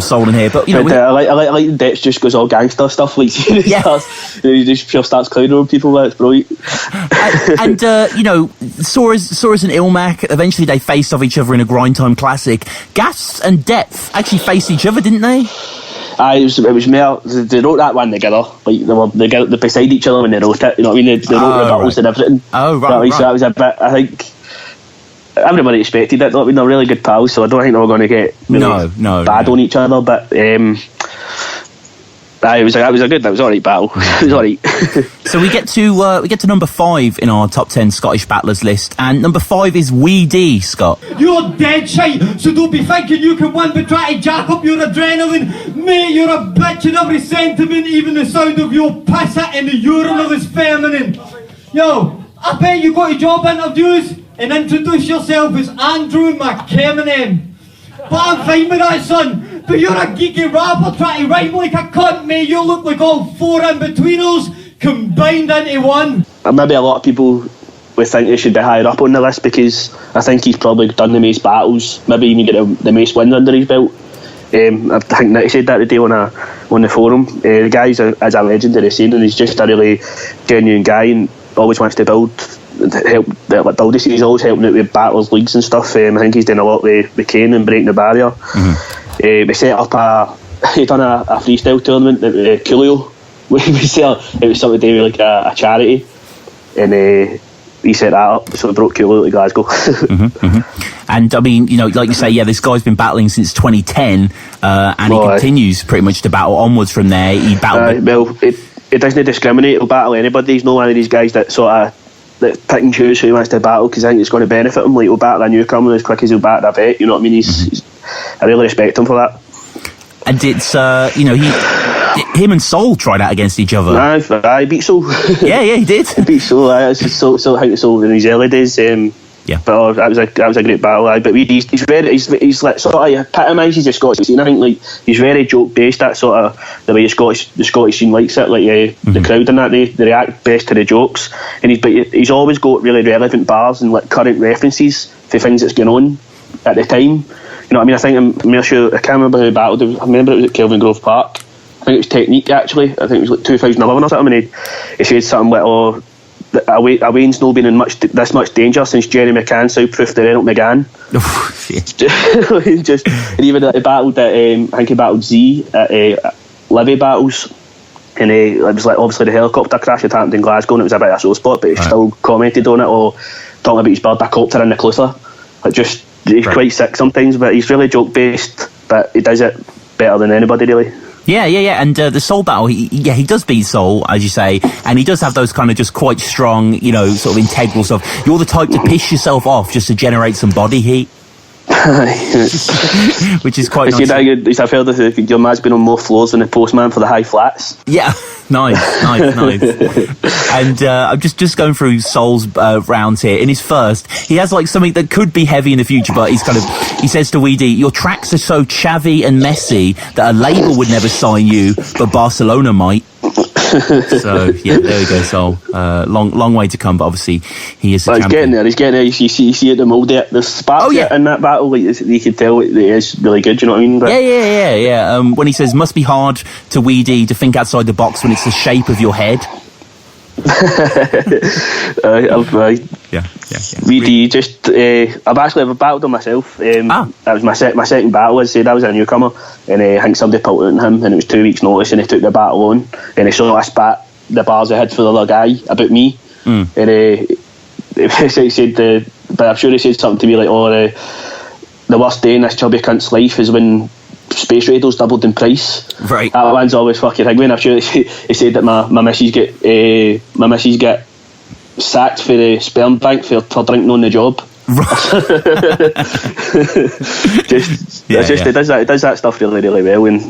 [SPEAKER 2] Soul in here, but I like Depp just goes all gangster stuff, like he just pure starts clowning on people. It's brilliant. and Saurus and Ilmac, eventually they faced off each other in a Grind Time Classic. Gasp and Depp actually faced each other, didn't they? It was more, they wrote that one together, like they beside each other when they wrote it, you know what I mean? They wrote the battles and everything. So that was a bit, I think everybody expected it. They're really good pals, so I don't think they were going to get really bad on each other. But it was alright battle. It was alright.
[SPEAKER 1] So we get to number 5 in our top 10 Scottish battlers list, and number 5 is Wedi, Scott.
[SPEAKER 6] You're dead shite, so don't be thinking you can win by trying to jack up your adrenaline. Mate, you're a bitch in every sentiment, even the sound of your piss hitting the urinal is feminine. Yo, I bet you got your job interviews and introduce yourself as Andrew McKenzie. But I'm fine with that, son. But you're a geeky rapper trying to rhyme like a cunt, mate. You look like all 4 in-betweeners combined into one.
[SPEAKER 2] Maybe a lot of people would think he should be higher up on the list, because I think he's probably done the most battles, maybe even get the most wins under his belt. I think Nick said that today on the forum. The guy's a legend in the scene, and he's just a really genuine guy and always wants to build this. He's always helping out with battlers, leagues and stuff. I think he's done a lot with Kane and breaking the barrier. We set up he done a freestyle tournament at Coolio. It was something to do with like a charity, and he set that up, so we brought Coolio to Glasgow.
[SPEAKER 1] And I mean, like you say, this guy's been battling since 2010, and he continues pretty much to battle onwards from there. He battled. It
[SPEAKER 2] doesn't discriminate. He'll battle anybody. He's not one of these guys that sort of that pick and choose who he wants to battle, because I think it's going to benefit him. Like, he'll battle a newcomer as quick as he'll battle a vet. You know what I mean? I really respect him for that.
[SPEAKER 1] And it's him and Soul tried out against each other.
[SPEAKER 2] I beat Soul.
[SPEAKER 1] Yeah, he did.
[SPEAKER 2] He beat Soul. I think Soul in his early days. But that was a great battle. But he's like sort of epitomises the Scottish scene. I think like he's very joke based. That sort of the way the Scottish scene likes it. Like the crowd and that they react best to the jokes. And he's always got really relevant bars and like current references to things that's going on at the time. You know what I mean? I think I'm sure I can't remember who battled. I remember it was at Kelvin Grove Park. I think it was Technique actually. I think it was like 2011 or something. And he said something like, Wayne's not been in this much danger since Jerry McCann soundproofed the Reynolds McGann. And even he battled at, I think he battled Z at Livy battles, and it was like obviously the helicopter crash had happened in Glasgow and it was a bit of a sore spot, but he still commented on it or talking about his bird a copter in the closer. He's quite sick sometimes, but he's really joke based, but he does it better than anybody really.
[SPEAKER 1] Yeah. And the Soul battle, he does beat Soul, as you say, and he does have those kind of just quite strong, sort of integral stuff. You're the type to piss yourself off just to generate some body heat. Which is quite nice.
[SPEAKER 2] I've heard that your man's been on more floors than the postman for the high flats.
[SPEAKER 1] Yeah, nice. And I'm just going through Sol's rounds here. In his first, he has like something that could be heavy in the future, but he says to Wedi, "Your tracks are so chavvy and messy that a label would never sign you, but Barcelona might." So yeah, there we go, Sol. Long way to come, but obviously he is.
[SPEAKER 2] He's getting there. You see at the mould there. The spark in that battle, like, you can tell it is really good. You know what I mean? But
[SPEAKER 1] yeah. When he says, "Must be hard to Wedi to think outside the box when it's the shape of your head." Yeah.
[SPEAKER 2] Wedi, I've actually battled him myself. That was my second battle. As I said, I was a newcomer, and I think somebody pulled out on him, and it was 2 weeks' notice, and he took the battle on, and he sort of spat the bars ahead for the other guy about me, and he said, but I'm sure he said something to me like, the worst day in this chubby cunt's life is when space radio's doubled in price.
[SPEAKER 1] Right.
[SPEAKER 2] That one's always fucking thing. I'm sure he said that my missus get sacked for the sperm bank for drinking on the job. He does that stuff really, really well, and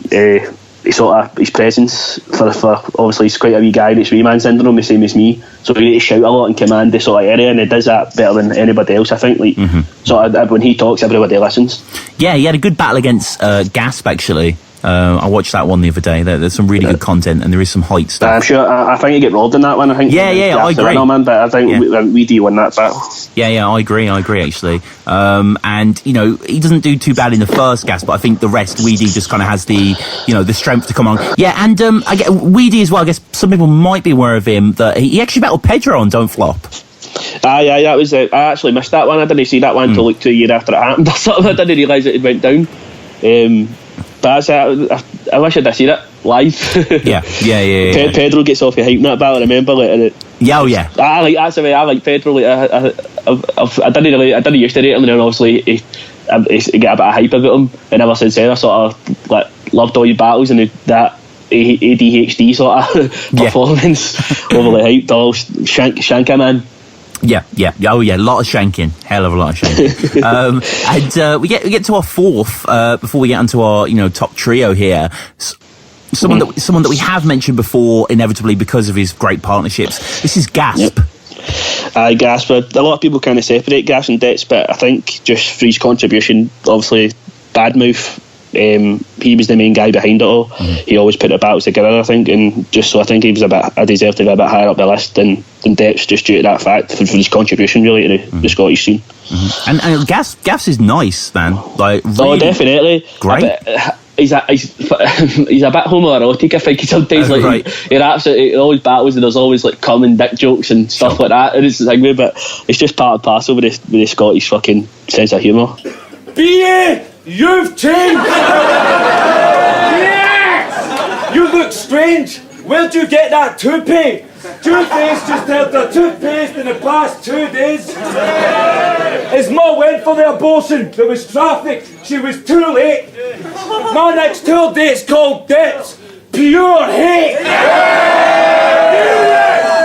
[SPEAKER 2] he sort of his presence for obviously he's quite a wee guy. It's wee man syndrome, the same as me. So you need to shout a lot and command this sort of area, and he does that better than anybody else. I think. Like, so when he talks, everybody listens. Yeah,
[SPEAKER 1] he had a good battle against Gasp actually. I watched that one the other day. There's some really good content, and there is some height stuff.
[SPEAKER 2] I'm sure. I think you get robbed in that one. I think.
[SPEAKER 1] Yeah, I agree.
[SPEAKER 2] Man, but I think Wedi won that battle.
[SPEAKER 1] Yeah, I agree actually. And he doesn't do too bad in the first Gasp, but I think the rest, Wedi just kind of has the strength to come on. Yeah, and I get Wedi as well. I guess some people might be aware of him that he actually battled Pedro on Don't Flop.
[SPEAKER 2] Yeah, that was. I actually missed that one. I didn't see that one until like 2 years after it happened. I didn't realise it went down. But I wish I'd seen it live. Yeah. Pedro gets off your hype in that battle. I remember it.
[SPEAKER 1] Yeah.
[SPEAKER 2] That's the way I like Pedro. Like, I didn't used to rate him, and then obviously he get a bit of hype about him. And ever since then, I sort of like loved all your battles and that ADHD sort of performance. Overly hyped, all shanker man.
[SPEAKER 1] Yeah. Oh, yeah. A lot of shanking. Hell of a lot of shanking. And we get to our fourth before we get onto our top trio here. Someone that we have mentioned before, inevitably because of his great partnerships. This is Gasp.
[SPEAKER 2] Gasp. A lot of people kind of separate Gasp and Debs, but I think just for his contribution, obviously, bad move. He was the main guy behind it all. He always put the battles together, I think, and just so I think he was I deserved to be a bit higher up the list than Depps, just due to that fact for his contribution really to the Scottish scene.
[SPEAKER 1] And Gasp is nice, man. Like, really
[SPEAKER 2] definitely
[SPEAKER 1] great.
[SPEAKER 2] He's a bit homoerotic, I think. Sometimes he raps it, always battles, and there's always like common dick jokes and stuff like that. And it's like, but it's just part and parcel with the Scottish fucking sense of humour.
[SPEAKER 4] BA, you've changed. Yes! You look strange. Where'd you get that toupee? Two-Face just had the toothpaste in the past 2 days. His mum went for the abortion. There was traffic. She was too late. My next tour date's called Debs. Pure hate.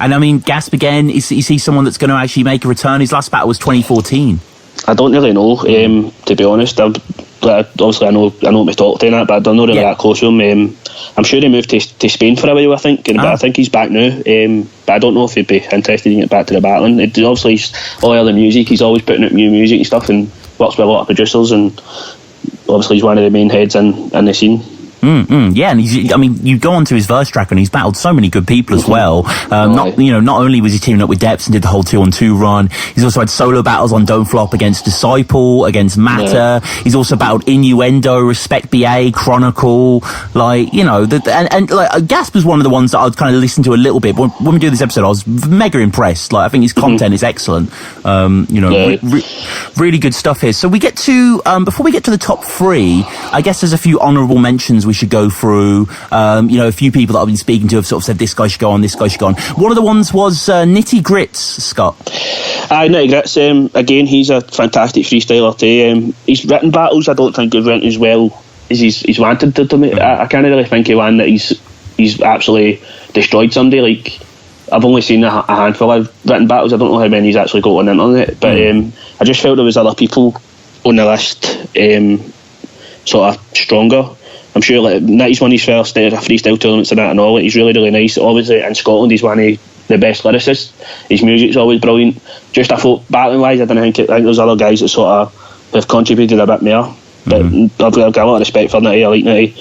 [SPEAKER 1] And I mean, Gasp again, is he someone that's going to actually make a return? His last battle was 2014.
[SPEAKER 2] I don't really know, to be honest. Obviously, I know what talked in that, but I'm not really that close to him. I'm sure he moved to Spain for a while, I think, but I think he's back now. But I don't know if he'd be interested in getting back to the battling. Obviously, all the other music, he's always putting out new music and stuff, and works with a lot of producers, and obviously he's one of the main heads in the scene.
[SPEAKER 1] Yeah, and you go onto his verse track and he's battled so many good people as well. Not only was he teaming up with Depps and did the whole 2-on-2 run, he's also had solo battles on Don't Flop against Disciple, against Matter. He's also battled Innuendo, Respect BA, Chronicle. Gasp was one of the ones that I'd kind of listen to a little bit. When we do this episode, I was mega impressed. Like, I think his content is excellent. Really good stuff here. So we get to before we get to the top three, I guess there's a few honourable mentions we should go through. A few people that I've been speaking to have sort of said this guy should go on, this guy should go on. One of the ones was Nitty Grits, Scott.
[SPEAKER 2] Nitty Grits, again, he's a fantastic freestyler too. He's written battles I don't think he's written as well as he's wanted to me. I can't really think of one that he's actually destroyed somebody. Like, I've only seen a handful of written battles. I don't know how many he's actually got on the internet, but I just felt there was other people on the list sort of stronger. I'm sure like Nitty's won his first freestyle tournaments and that and all. He's really, really nice. Obviously in Scotland he's one of the best lyricists. His music's always brilliant. Just I thought battling wise, I think there's other guys that sort of have contributed a bit more. But I've got a lot of respect for Nitty. I like Nitty.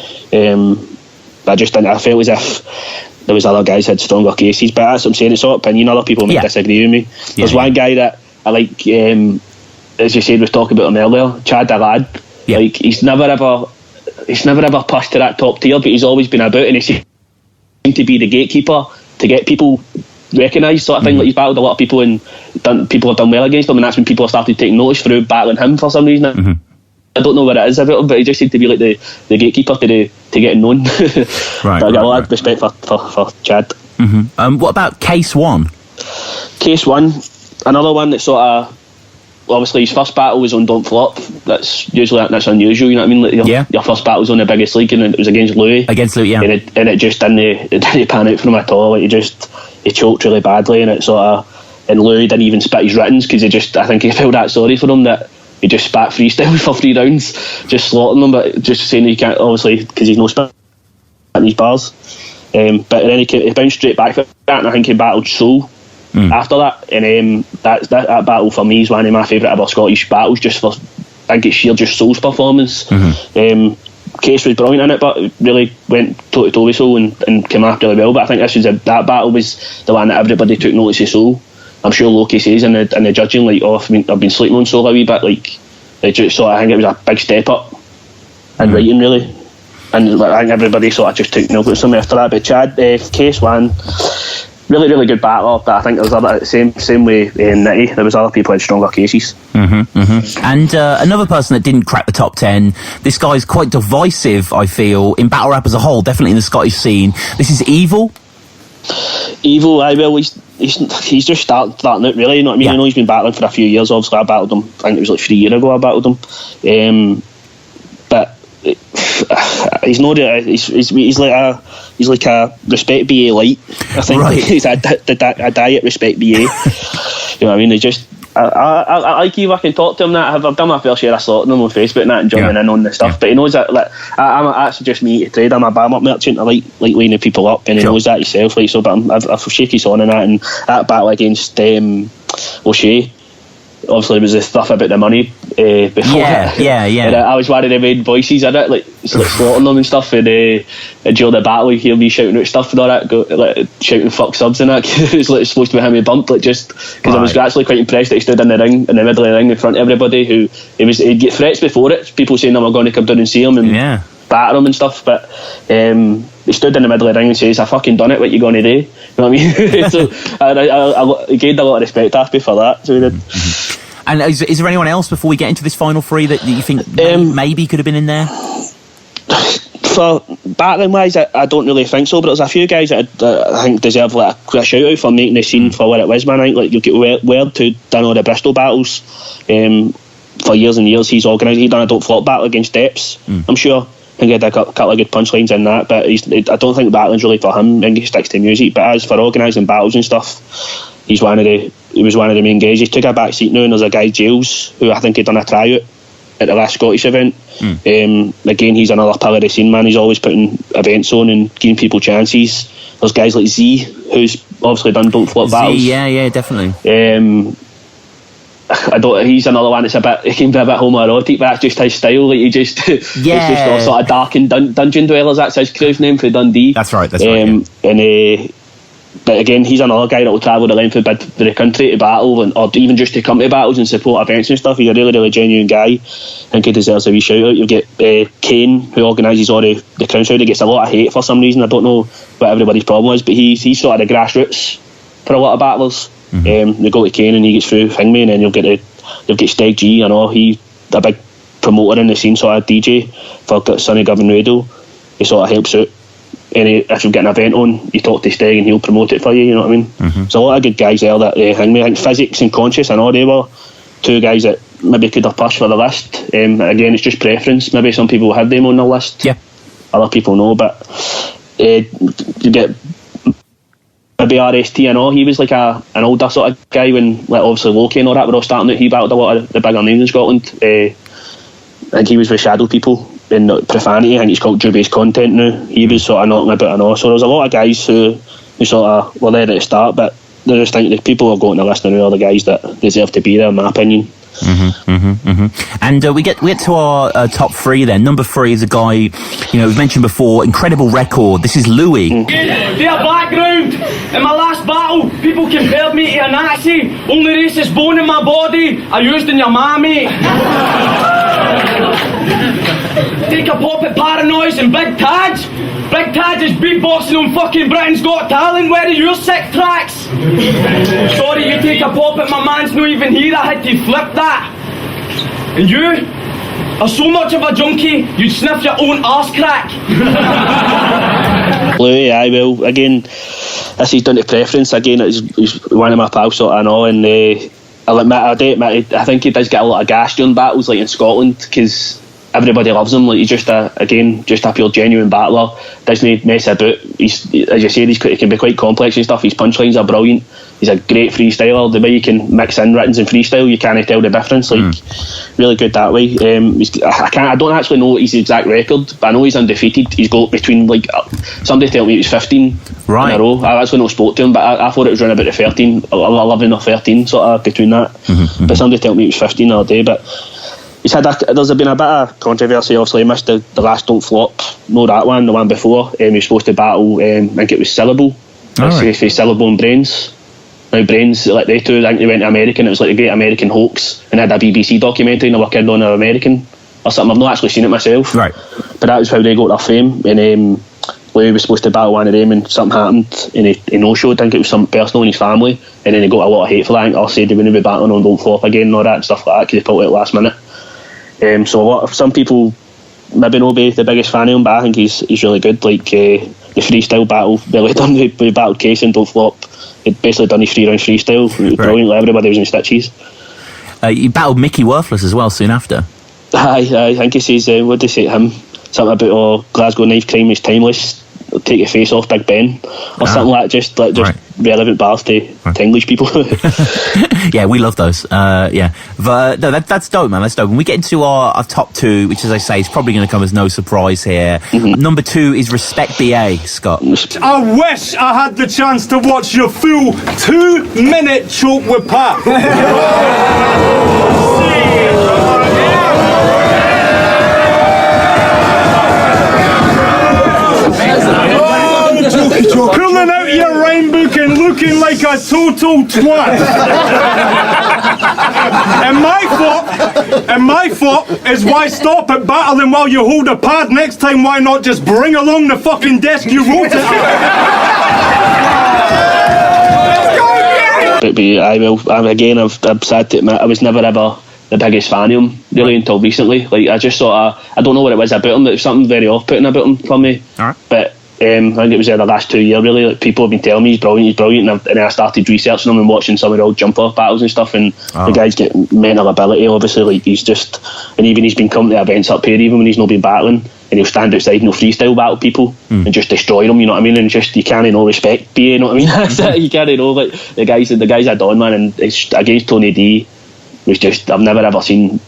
[SPEAKER 2] I felt as if there was other guys who had stronger cases. But that's what I'm saying. It's all opinion. Other people may disagree with me. There's one guy that I like. As you said, we was talking about him earlier. Chad the Lad. Yeah. Like he's never ever pushed to that top tier, but he's always been about, and he seemed to be the gatekeeper to get people recognised, sort of thing. Like he's battled a lot of people and people have done well against him, and that's when people have started taking notice through battling him for some reason. I don't know what it is about him, but he just seemed to be like the gatekeeper to getting known. But I got a lot of respect for Chad.
[SPEAKER 1] What about Case 1?
[SPEAKER 2] Case 1, another one that sort of, obviously his first battle was on Don't Flop. That's unusual, you know what I mean? Like your first battle was on the biggest league, and it was against Louie. Yeah. And it just didn't pan out for him at all. Like he choked really badly, and it sort of, and Louie didn't even spit his writtens because I think he felt that sorry for him that he just spat freestyle for 3 rounds, just slaughtering them, but just saying he can't, obviously, because he's no spitting his bars. But then he bounced straight back for that, and I think he battled Soul after that. And that battle for me is one of my favourite ever Scottish battles, just for, I think it's sheer just Soul's performance. Case was brilliant in it, but really went toe to toe with Soul and came after really well. But I think that battle was the one that everybody took notice of Soul. I'm sure Loki says in the judging, like, I've been sleeping on Soul a wee bit, like, it just sort of, I think it was a big step up in writing, really. And I think everybody sort of just took notice of him after that. But Chad, Case 1, really, really good battler, but I think there was other, same way in Nitty, there was other people who had stronger cases.
[SPEAKER 1] And another person that didn't crack the top 10, this guy's quite divisive, I feel, in battle rap as a whole, definitely in the Scottish scene. This is Evil. He's just starting out, really, you know what I mean? I know he's been battling for a few years. Obviously I battled him, I think it was like 3 years ago I battled him, but he's like a Respect BA light, I think. He's a diet Respect BA. You know what I mean? He just, I like Eve. I can talk to him. That I've done my fair share of slotting him on Facebook and that, and jumping in on the stuff. But he knows that. Like, I'm actually just me to trade. I'm a bam up merchant. I like lining people up, and he knows that himself. Like so, but I've shake his on in that, and that battle against O'Shea. Obviously, there was the stuff about the money before. And I was one of the main voices in it, like slaughtering them and stuff. And during the battle, you hear me shouting out stuff and all that, shouting fuck subs and that. It's like supposed to be having me bumped, like just because I was actually quite impressed that he stood in the ring, in the middle of the ring, in front of everybody. He'd get threats before it. People saying, "I'm going to come down and see him and batter him and stuff." But he stood in the middle of the ring and says, "I fucking done it. What you going to do?" You know what I mean? So I gained a lot of respect off me for that. So he did. And is there anyone else before we get into this final 3 that you think maybe could have been in there?
[SPEAKER 2] For battling wise, I don't really think so. But there's a few guys that I think deserve like a shout out for making the scene for what it was. Man, I think like you get Word who done all the Bristol battles for years and years. He's organised. He done a Don't Flop battle against Depps. I'm sure. I think he had a couple of good punchlines in that, but I don't think battling's really for him. I think he sticks to music. But as for organising battles and stuff, he was one of the main guys. He took a back seat now, and there's a guy, Giles, who I think had done a tryout at the last Scottish event. Again, he's another pillar of the scene, man. He's always putting events on and giving people chances. There's guys like Z, who's obviously done Don't Flop battles.
[SPEAKER 1] Yeah, definitely.
[SPEAKER 2] He's another one that's he can be a bit homoerotic, but that's just his style. Like it's just all sort of dark and dungeon dwellers. That's his crew's name for Dundee.
[SPEAKER 1] That's right.
[SPEAKER 2] But again, he's another guy that will travel the length of the country to battle, or even just to come to battles and support events and stuff. He's a really, really genuine guy. I think he deserves a wee shout out. You'll get Kane, who organises all the Crown Side. He gets a lot of hate for some reason. I don't know what everybody's problem is, but he's sort of the grassroots for a lot of battlers. They go to Kane and he gets through Hangman, and then you'll get Steg G. I know he's a big promoter in the scene, sort of DJ for Sonny Govan Radio. He sort of helps out. If you get an event on, you talk to Steg and he'll promote it for you. You know what I mean? There's a lot of good guys there that Hangman. I think Physics and Conscious, I know they were 2 guys that maybe could have pushed for the list. Again, it's just preference. Maybe some people have them on the list. Yeah. Other people know, but you get maybe RST. I know he was like an older sort of guy when, like, obviously Loki and all that were all starting out. He battled a lot of the bigger names in Scotland. think he was with Shadow People in Profanity. I think he's called Drew-based Content now. He was sort of knocking about and all. So there's a lot of guys who sort of were there at the start, but I just think the people who are going to listen to are the guys that deserve to be there, in my opinion.
[SPEAKER 1] And we get to our top 3 then. Number 3 is a guy, we've mentioned before, incredible record. This is Louie.
[SPEAKER 5] Their background. In my last battle, people compared me to a Nazi. Only racist bone in my body I used in your mammy. Take a pop at Paranoids and Big Taj. Big Taj is beatboxing on fucking Britain's Got Talent. Where are your sick tracks? Sorry, you take a pop at my man's not even here. I had to flip that. And you are so much of a junkie, you'd sniff your own arse crack.
[SPEAKER 2] Louie, well, again, this is down to preference. Again, he's one of my pals, sort of, and all, and I think he does get a lot of gas during battles, like in Scotland, because everybody loves him. Like, he's just a pure genuine battler. Doesn't mess about. As you said, he can be quite complex and stuff. His punchlines are brilliant. He's a great freestyler. The way you can mix in writtens and freestyle, you can't tell the difference. Like, really good that way. I don't actually know his exact record, but I know he's undefeated. He's got between, somebody told me it was 15 in a row. I actually not spoke to him, but I thought it was around about the 13, 11 or 13 sort of between that. But somebody told me it was 15 the other day. But there's been a bit of controversy. Obviously, he missed the last Don't Flop. No, that one, the one before. He was supposed to battle, I think it was Syllable. Syllable and Brains. Now Brains, they two, I think they went to America, and it was like a great American hoax, and had a BBC documentary, and they were kidding on an American or something. I've not actually seen it myself. Right. But that was how they got their fame. And Louie was supposed to battle one of them, and something happened, and he no-showed. I think it was something personal in his family, and then he got a lot of hate for that. I think said they wouldn't be battling on Don't Flop again and all that and stuff like that, because he pulled it last minute. So some people maybe not be the biggest fan of him, but I think he's really good. Like the freestyle battle, Billy done, we battled Case and Don't Flop. He'd basically done his 3-round freestyle. It was brilliant. Everybody was in stitches.
[SPEAKER 1] You battled Mickey Worthless as well soon after.
[SPEAKER 2] I think he says, what did they say to him? Something about Glasgow knife crime is timeless. Take your face off, Big Ben, or something like that. Just relevant bars to English people.
[SPEAKER 1] Yeah, we love those. But no, that's dope, man. That's dope. When we get into our top 2, which, as I say, is probably going to come as no surprise here. Number 2 is Respect BA, Scott.
[SPEAKER 4] I wish I had the chance to watch your full 2-minute choke with Pat. Pulling out your rhyme book and looking like a total twat. And my fault is why stop at battling while you hold a pad. Next time, why not just bring along the fucking desk you wrote it on?
[SPEAKER 2] I'm sad to admit I was never ever the biggest fan of him really until recently. Like, I just I don't know what it was about him. There was something very off-putting about him for me. But I think it was the last 2 years really. Like, people have been telling me he's brilliant, and then I started researching him and watching some of the old jump off battles and stuff, and the guy's got mental ability, obviously. Like, he's just, and even he's been coming to events up here even when he's not been battling, and he'll stand outside and he'll freestyle battle people and just destroy them, you know what I mean? And just, you can't respect BA, you know what I mean? That's it. You can't like the guys are done, man. And it's against Tony D was just, I've never ever seen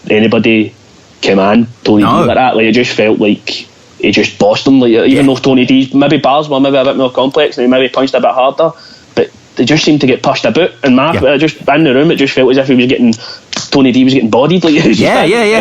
[SPEAKER 2] anybody command Tony D like that. Like, it just felt like he just bossed him. Like, even though Tony D's maybe bars were maybe a bit more complex and he maybe punched a bit harder, but they just seemed to get pushed about. And just in the room, it just felt as if Tony D was getting bodied. Like,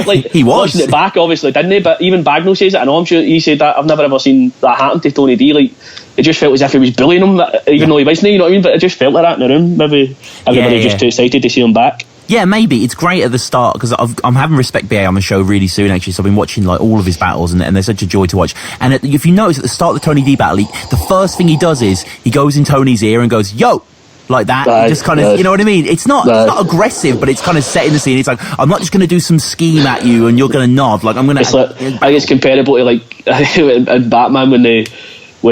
[SPEAKER 1] like, he was.
[SPEAKER 2] Watching it back, obviously, didn't he? But even Bagnall says it. I know, I'm sure he said that. I've never ever seen that happen to Tony D. Like, it just felt as if he was bullying him, even though he wasn't. You know what I mean? But it just felt like that in the room. Maybe everybody just too excited to see him back.
[SPEAKER 1] Yeah, maybe. It's great at the start, because I'm having Respect BA on the show really soon, actually, so I've been watching like all of his battles, and they're such a joy to watch. And if you notice, at the start of the Tony D battle, the first thing he does is he goes in Tony's ear and goes, yo! Like that, just kind of, you know what I mean? It's not aggressive, but it's kind of setting the scene. It's like, I'm not just going to do some scheme at you and you're going to nod. Like, I'm going to...
[SPEAKER 2] I think it's comparable to, like, in Batman when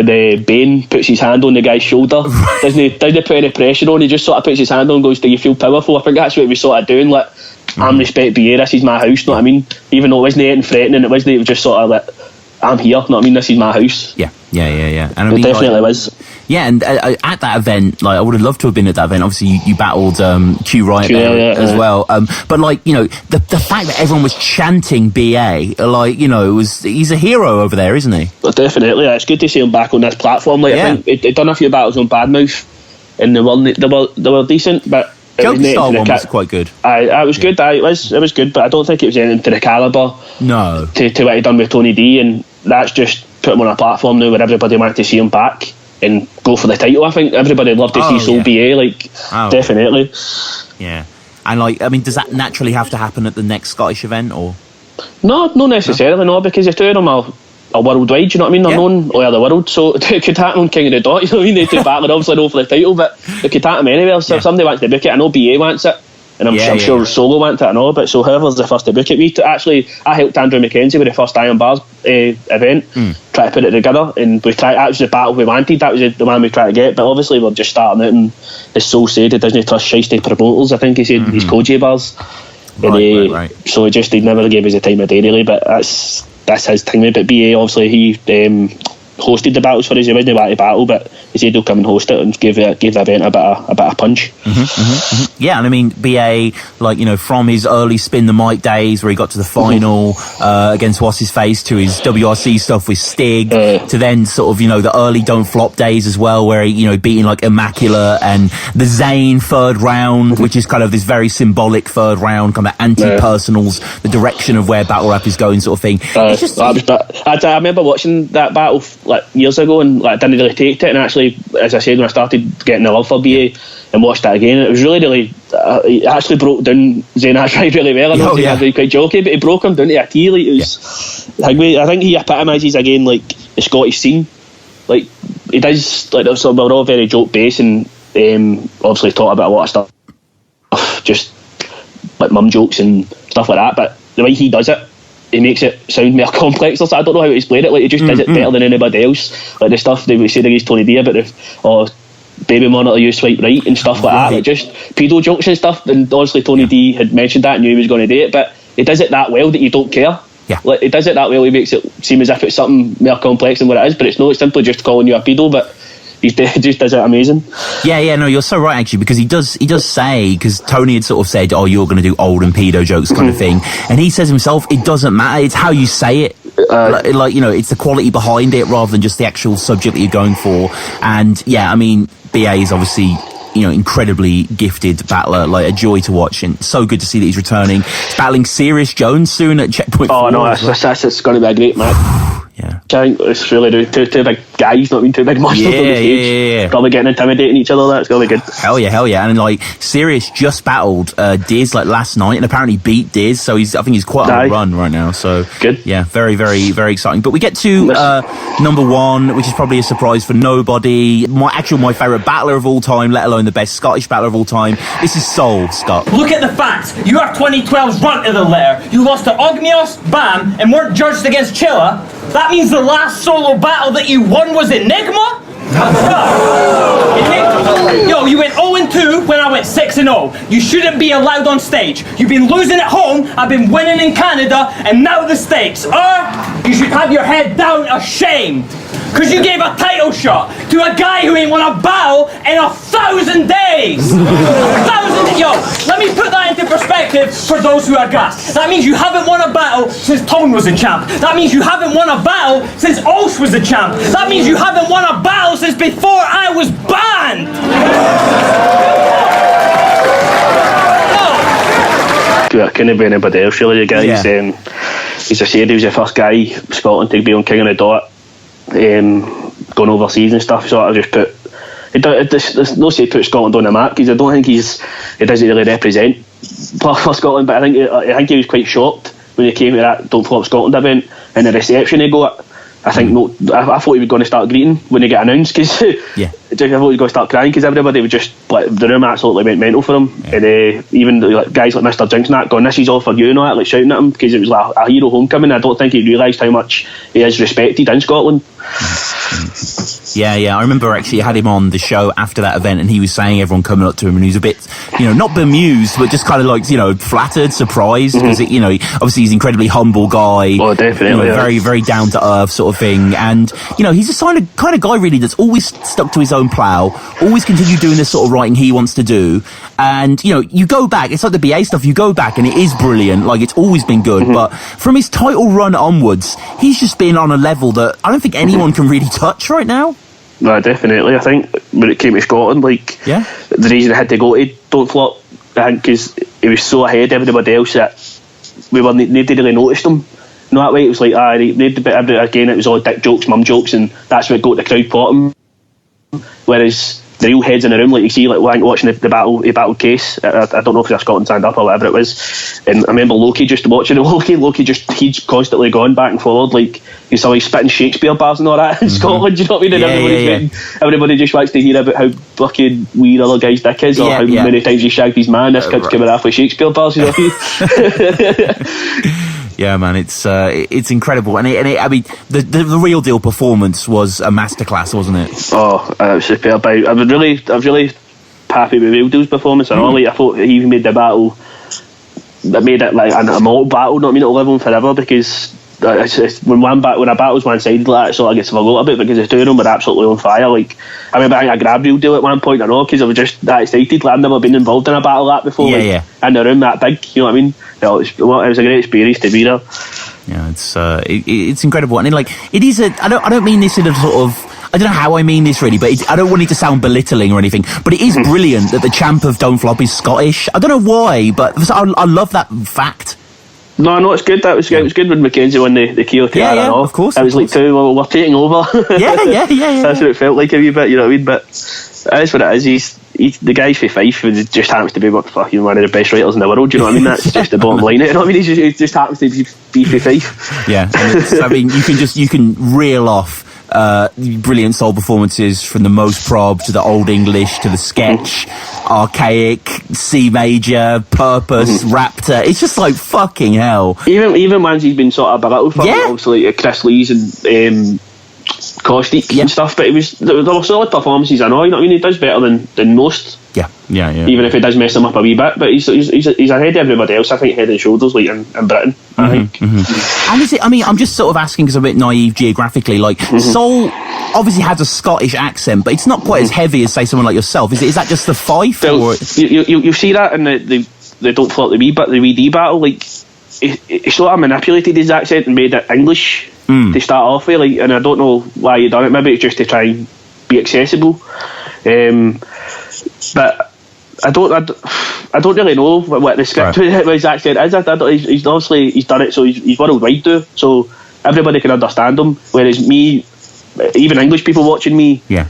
[SPEAKER 2] Bane puts his hand on the guy's shoulder. Doesn't put any pressure on, he just sort of puts his hand on and goes, do you feel powerful? I think that's what he was sort of doing, like, I'm Respect BA, this is my house, know what I mean? Even though it wasn't anything threatening, it was just sort of like, I'm here, know what I mean? This is my house.
[SPEAKER 1] Yeah. And I
[SPEAKER 2] mean,
[SPEAKER 1] it
[SPEAKER 2] definitely was.
[SPEAKER 1] Yeah, and at that event, like, I would have loved to have been at that event. Obviously, you battled Q Riot there as well. But, like, you know, the fact that everyone was chanting BA, like, you know, he's a hero over there, isn't he?
[SPEAKER 2] Well, definitely. It's good to see him back on this platform. Like, I think he'd done a few battles on Badmouth, and they were decent, but
[SPEAKER 1] Joker style one was quite good.
[SPEAKER 2] It was good. It was good, but I don't think it was anything to the calibre.
[SPEAKER 1] No.
[SPEAKER 2] To what he done with Tony D, and that's just put him on a platform now where everybody wants to see him back and go for the title. I think everybody would love to see Soul BA, like, definitely.
[SPEAKER 1] Yeah. And, like, I mean, does that naturally have to happen at the next Scottish event, or?
[SPEAKER 2] No, not necessarily, no, because the two of them are worldwide, you know what I mean? They're known all over the world, so it could happen on King of the Dot, you know what I mean? They two battling, obviously, no for the title, but it could happen anywhere. So if somebody wants to book it, I know BA wants it, and I'm sure Solo wants it, I know, but so whoever's the first to book it. I helped Andrew McKenzie with the first Iron Bars event, try to put it together, and that was the battle we wanted, that was the one we tried to get, but obviously we're just starting out, and as Soul said, he doesn't trust shiesty promoters, I think he said, he's Koji Bars. Right. So he never gave us the time of day really, but that's his thing. But BA, obviously, he hosted the battles for us. He wasn't about to battle, but he said he'll come and host it and give the event a bit of punch.
[SPEAKER 1] Yeah, and I mean, BA, like, you know, from his early Spin the Mic days where he got to the final against What's His Face, to his WRC stuff with Stig, to then sort of, you know, the early Don't Flop days as well, where he, you know, beating like Immaculate and the Zayn third round, which is kind of this very symbolic third round, kind of anti-personals, the direction of where battle rap is going, sort of thing. It's just,
[SPEAKER 2] I remember watching that battle like years ago, and like didn't really take it, and actually, as I said, when I started getting the love for BA and watched that again, it was really it actually broke down Zayn Ashray really well. I know he was quite jokey, but he broke him down to a T. Like, it was, I think he epitomises again like the Scottish scene. Like, he does, like, so we're all very joke based, and obviously talk about a lot of stuff, just like mum jokes and stuff like that, but the way he does it, he makes it sound more complex. I don't know how to explain it. Like, he just does it better than anybody else. Like the stuff they would say against Tony D about baby monitor, you swipe right and stuff like that. Like, just pedo jokes and stuff. And obviously Tony D had mentioned that and knew he was going to do it, but he does it that well that you don't care.
[SPEAKER 1] Yeah.
[SPEAKER 2] Like, he does it that well. He makes it seem as if it's something more complex than what it is, but it's not. It's simply just calling you a pedo, but he just does it amazing.
[SPEAKER 1] Yeah, no, you're so right, actually, because he does say, because Tony had sort of said, oh, you're going to do old and pedo jokes kind of thing, and he says himself, it doesn't matter, it's how you say it. Like, you know, it's the quality behind it rather than just the actual subject that you're going for. And yeah, I mean, BA is obviously, you know, incredibly gifted battler, like a joy to watch, and so good to see that he's returning. He's battling Sirius Jones soon at Checkpoint 4.
[SPEAKER 2] Oh no, it's going to be a great match.
[SPEAKER 1] Yeah,
[SPEAKER 2] I think it's really two big guys, not two big monsters on the stage. Yeah. Probably getting intimidating each other. That's gonna be good.
[SPEAKER 1] Hell yeah! And like, Sirius just battled Diz like last night, and apparently beat Diz. So I think he's quite on a run right now. So
[SPEAKER 2] good.
[SPEAKER 1] Yeah, very, very, very exciting. But we get to number one, which is probably a surprise for nobody. My favourite battler of all time, let alone the best Scottish battler of all time. This is Soul, Scott.
[SPEAKER 6] Look at the facts. You are 2012's runt of the litter. You lost to Ognios, Bam, and weren't judged against Chilla. That means the last solo battle that you won was Enigma? Yo, you went 0-2 when I went 6-0. You shouldn't be allowed on stage. You've been losing at home, I've been winning in Canada, and now the States. You should have your head down ashamed. Because you gave a title shot to a guy who ain't won a battle in 1,000 days. 1,000. Yo, let me put that into perspective for those who are gassed. That means you haven't won a battle since Tone was a champ. That means you haven't won a battle since Osh was a champ. That means you haven't won a battle since before I was banned.
[SPEAKER 2] It couldn't be anybody else really. The guy's as I said, he was the first guy in Scotland to be on King of the Dot. Going overseas and stuff, so I just put there's no say put Scotland on the map, because I don't think he doesn't really represent for Scotland, but I think he was quite shocked when he came to that Don't Flop Scotland event, and the reception he got. I thought he was going to start greeting when he got announced, because I thought he was going to start crying, because everybody was just like, the room absolutely went mental for him, and even like guys like Mr. Jinx and that going, this is all for you and all that, like shouting at him, because it was like a hero homecoming. I don't think he realised how much he is respected in Scotland.
[SPEAKER 1] Yeah. I remember actually I had him on the show after that event, and he was saying everyone coming up to him, and he was a bit, not bemused, but just kind of like, flattered, surprised, because obviously he's an incredibly humble guy.
[SPEAKER 2] Oh, definitely.
[SPEAKER 1] Very, very down to earth sort of thing, and he's a kind of guy really that's always stuck to his own plough, always continued doing this sort of writing he wants to do, and you go back, it's like the BA stuff. You go back and it is brilliant, like it's always been good, but from his title run onwards, he's just been on a level that I don't think anyone can really touch right now.
[SPEAKER 2] No, definitely. I think when it came to Scotland, the reason I had to go to Don't Flop, I think, because he was so ahead of everybody else that nobody really noticed him. That way it was like, again, it was all dick jokes, mum jokes, and that's what got the crowd pot him. Whereas the real heads in the room, like you see, like watching the battle case. I don't know if it's a Scotland stand up or whatever it was. And I remember Loki just watching Loki he's constantly gone back and forward, like he's always spitting Shakespeare bars and all that in Scotland. You know what I mean? And everybody just wants to hear about how fucking weird other guy's dick is, or how many times he shagged his man. This kid's coming off with Shakespeare bars. You know what I mean?
[SPEAKER 1] Yeah, man, it's incredible, and I mean, the real deal performance was a masterclass, wasn't it?
[SPEAKER 2] Oh, it was superb. I was really happy with Real Deal's performance, and I thought he even made the battle, that made it like a mortal battle. Not it'll live on forever, because when a battle's one-sided like that, it sort of gets forgotten a bit, because the two of them were absolutely on fire. Like, I remember I grabbed Real Deal at one point, I know, because I was just that excited. Like, I've never been involved in a battle like that before. In the room that big, you know what I mean? It was a great experience to be there.
[SPEAKER 1] Yeah, it's incredible, and it is I don't mean this in a sort of, I don't know how I mean this really, but I don't want it to sound belittling or anything, but it is brilliant that the champ of Don't Flop is Scottish. I don't know why, but I love that fact.
[SPEAKER 2] No, it's good. It was good when McKenzie won the Keel Tiara.
[SPEAKER 1] Yeah, of course.
[SPEAKER 2] It was like we're taking over.
[SPEAKER 1] Yeah.
[SPEAKER 2] That's what it felt like a wee bit, you know what I mean? But it is what it is. He's the guy for Fife, who just happens to be fucking one of the best writers in the world, you know what I mean? That's just the bottom line, you know what I mean? He just happens to be for Fife.
[SPEAKER 1] Yeah, and I mean, you can reel off brilliant soul performances from the most prob to the Old English to the sketch, archaic, C major, purpose, raptor. It's just like fucking hell.
[SPEAKER 2] Even ones he's been sort of belittled for, obviously like Chris Lee's and Caustic and stuff, but there were solid performances. I know, you know what I mean? He does better than most. Yeah. Even if it does mess him up a wee bit, but he's ahead of everybody else. I think head and shoulders, like in Britain. I think.
[SPEAKER 1] And is it? I mean, I'm just sort of asking because I'm a bit naive geographically. Like, Soul obviously has a Scottish accent, but it's not quite as heavy as say someone like yourself. Is that just the Fife?
[SPEAKER 2] Well, you see that in the Don't Flop the Wedi battle. Like, he sort of manipulated his accent and made it English to start off with. Like, and I don't know why he done it. Maybe it's just to try and be accessible. But I don't really know what the script with his accent is. He's obviously done it, so he's worldwide too, so everybody can understand him. Whereas me, even English people watching me, my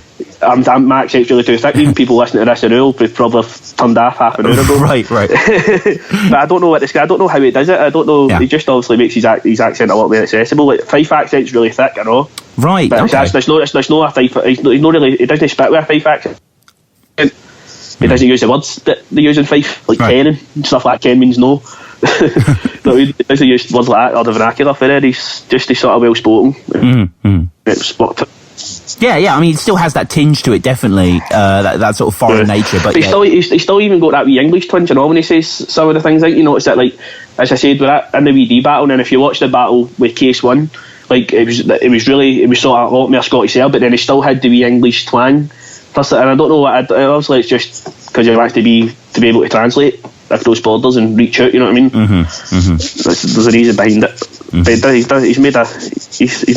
[SPEAKER 2] accent's really too thick. Even people listening to this in Earl would probably have turned off half an hour ago.
[SPEAKER 1] Right.
[SPEAKER 2] But I don't know I don't know how he does it. I don't know. He just obviously makes his accent a lot more accessible. Like, Fife accent's really thick, I know.
[SPEAKER 1] Right.
[SPEAKER 2] But there's no a Fife. He's not really. He doesn't spit with a Fife accent. He doesn't use the words that they use in Fife, like ken and stuff like ken means no. He doesn't use words like that or the vernacular for it. He's sort of well spoken. It's what.
[SPEAKER 1] Yeah. I mean, it still has that tinge to it, definitely. That sort of foreign nature, but
[SPEAKER 2] he's still even got that wee English twinge, you know, when he says some of the things. Like, you know, it's that, like, as I said, with that in the WD battle, and if you watch the battle with Case 1, like, it was sort of a lot more Scottish there, but then he still had the wee English twang. Plus, and I don't know what. Obviously, it's just because he wants to be able to translate across borders and reach out. You know what I mean? There's a reason behind it. But he's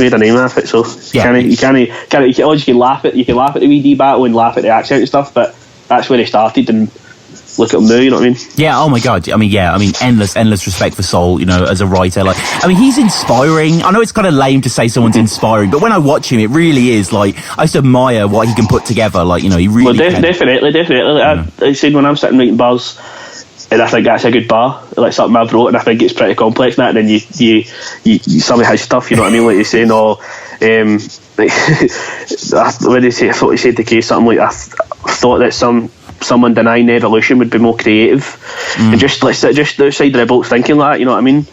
[SPEAKER 2] made a name out of it. So you can laugh at the WD battle and laugh at the accent and stuff, but that's where he started. And look at him now, you know what I mean?
[SPEAKER 1] Yeah, oh my god. I mean, endless respect for Soul, you know, as a writer. Like, I mean, he's inspiring. I know it's kind of lame to say someone's inspiring, but when I watch him, it really is, like, I just admire what he can put together. Like, you know, he really can.
[SPEAKER 2] Definitely. Like, I said, when I'm sitting writing bars, and I think that's a good bar, like something I've wrote, and I think it's pretty complex now, and then you some of his stuff, you know what I mean, like you're saying, when he said, I thought he said the case something like, I thought that someone denying evolution would be more creative, and just outside the box thinking like that, you know what I mean?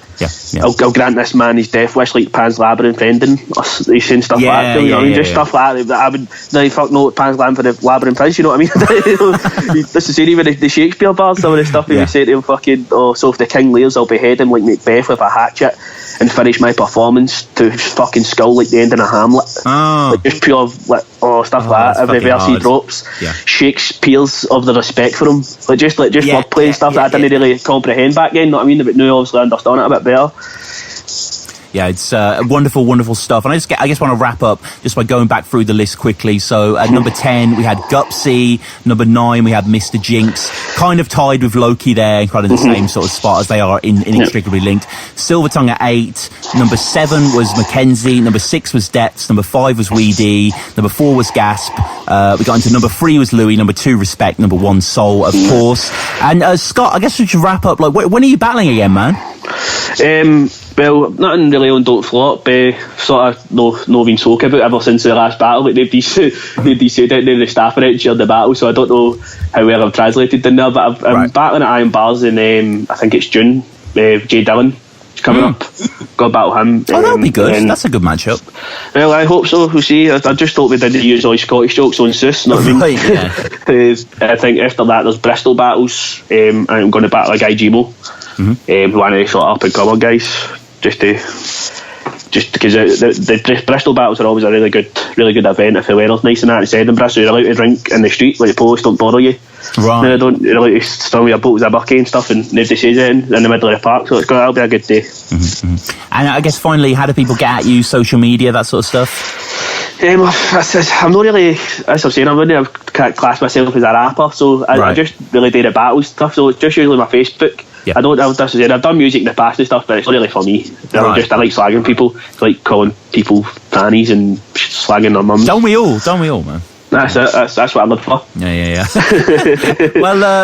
[SPEAKER 2] I'll grant this man his death wish, like Pan's Labyrinth ending. He's saying stuff like that. You know what I mean? Just stuff like that. I would no fuck know what Pan's Labyrinth is. You know what I mean? This is even the Shakespeare bars. Some of the stuff he would say to him, fucking, so if the king leers, I'll behead him like Macbeth with a hatchet and finish my performance to his fucking skull like the ending of Hamlet. Like just pure stuff like that. Every verse he drops Shakespeare's of the respect for him. Like just wordplay stuff that I didn't really comprehend back then. You know what I mean? But now obviously I understand it a bit better.
[SPEAKER 1] Yeah, it's wonderful, wonderful stuff. And I just want to wrap up just by going back through the list quickly. So at number 10, we had Gupsy. Number 9, we had Mr. Jinx. Kind of tied with Loki there, kind of the same sort of spot as they are inextricably linked. Silvertongue at 8. Number 7 was McKenzie. Number 6 was Depths. Number 5 was Wedi. Number 4 was Gasp. We got into number 3 was Louie. Number 2, Respect. Number 1, Soul, of course. And Scott, I guess we should wrap up. Like, when are you battling again, man?
[SPEAKER 2] Well, nothing really on Don't Flop. Sort of no been spoken about ever since the last battle. But nobody said it. None of the staff are out shared the battle, so I don't know how well I've translated in there. But I'm battling at Iron Bars in I think it's June. Jay Dillon is coming up. Got to battle him.
[SPEAKER 1] That'll be good. That's a good matchup.
[SPEAKER 2] Well, I hope so. We'll see. I just hope we didn't use all Scottish jokes on Sus. Not I mean. I think after that there's Bristol battles. I'm going to battle a guy Gmo. One of the sort of up and coming guys. Just because the Bristol battles are always a really good event if the weather's nice and that. It's Edinburgh, so you're allowed to drink in the street, like the police don't bother you.
[SPEAKER 1] Right.
[SPEAKER 2] You're allowed to stand with your bottles of bucky and stuff, and nobody says anything in the middle of the park. So that'll be a good day.
[SPEAKER 1] And I guess finally, how do people get at you? Social media, that sort of stuff.
[SPEAKER 2] I'm not really, as I'm saying, I can't class myself as a rapper, so I just really do the battle stuff. So it's just usually my Facebook. Yeah. I've done music in the past and stuff, but it's not really for me. I like slagging people, like calling people fannies and slagging their mums.
[SPEAKER 1] Don't we all, man?
[SPEAKER 2] That's it. That's what I live for.
[SPEAKER 1] Yeah.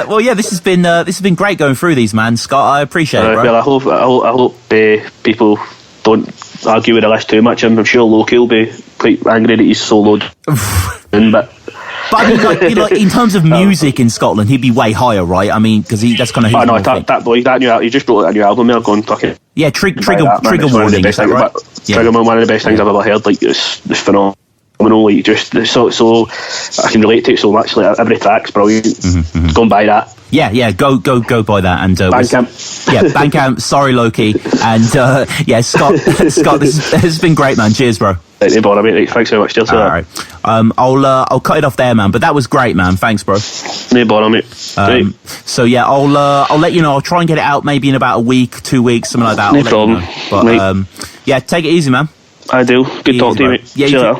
[SPEAKER 1] well, yeah. This has been great going through these, man. Scott, I appreciate it, bro.
[SPEAKER 2] Well, I hope people don't argue with the list too much. I'm sure Loki will be quite angry that he's soloed. But
[SPEAKER 1] I mean, like in terms of music in Scotland, he'd be way higher, right? I mean, because that's kind of.
[SPEAKER 2] Oh no, that boy, he just brought a new album. I've gone fucking.
[SPEAKER 1] Yeah, trigger warning. Is that right?
[SPEAKER 2] Trigger warning, one of the best things I've ever heard. Like it's phenomenal. Like just so I can relate to it so much. Like every track's brilliant. Go and buy that.
[SPEAKER 1] Yeah, go buy that. And
[SPEAKER 2] Bandcamp.
[SPEAKER 1] Bandcamp. Sorry, Loki. And Scott, this has been great, man. Cheers, bro.
[SPEAKER 2] No bother, mate. Thanks so much. Cheers.
[SPEAKER 1] All right. I'll cut it off there, man. But that was great, man. Thanks, bro.
[SPEAKER 2] No bother, mate.
[SPEAKER 1] So yeah, I'll let you know. I'll try and get it out maybe in about a week, 2 weeks, something like that.
[SPEAKER 2] No problem.
[SPEAKER 1] But yeah, take it easy, man.
[SPEAKER 2] I do. Good talk to you, mate.
[SPEAKER 1] Yeah,
[SPEAKER 2] See you later.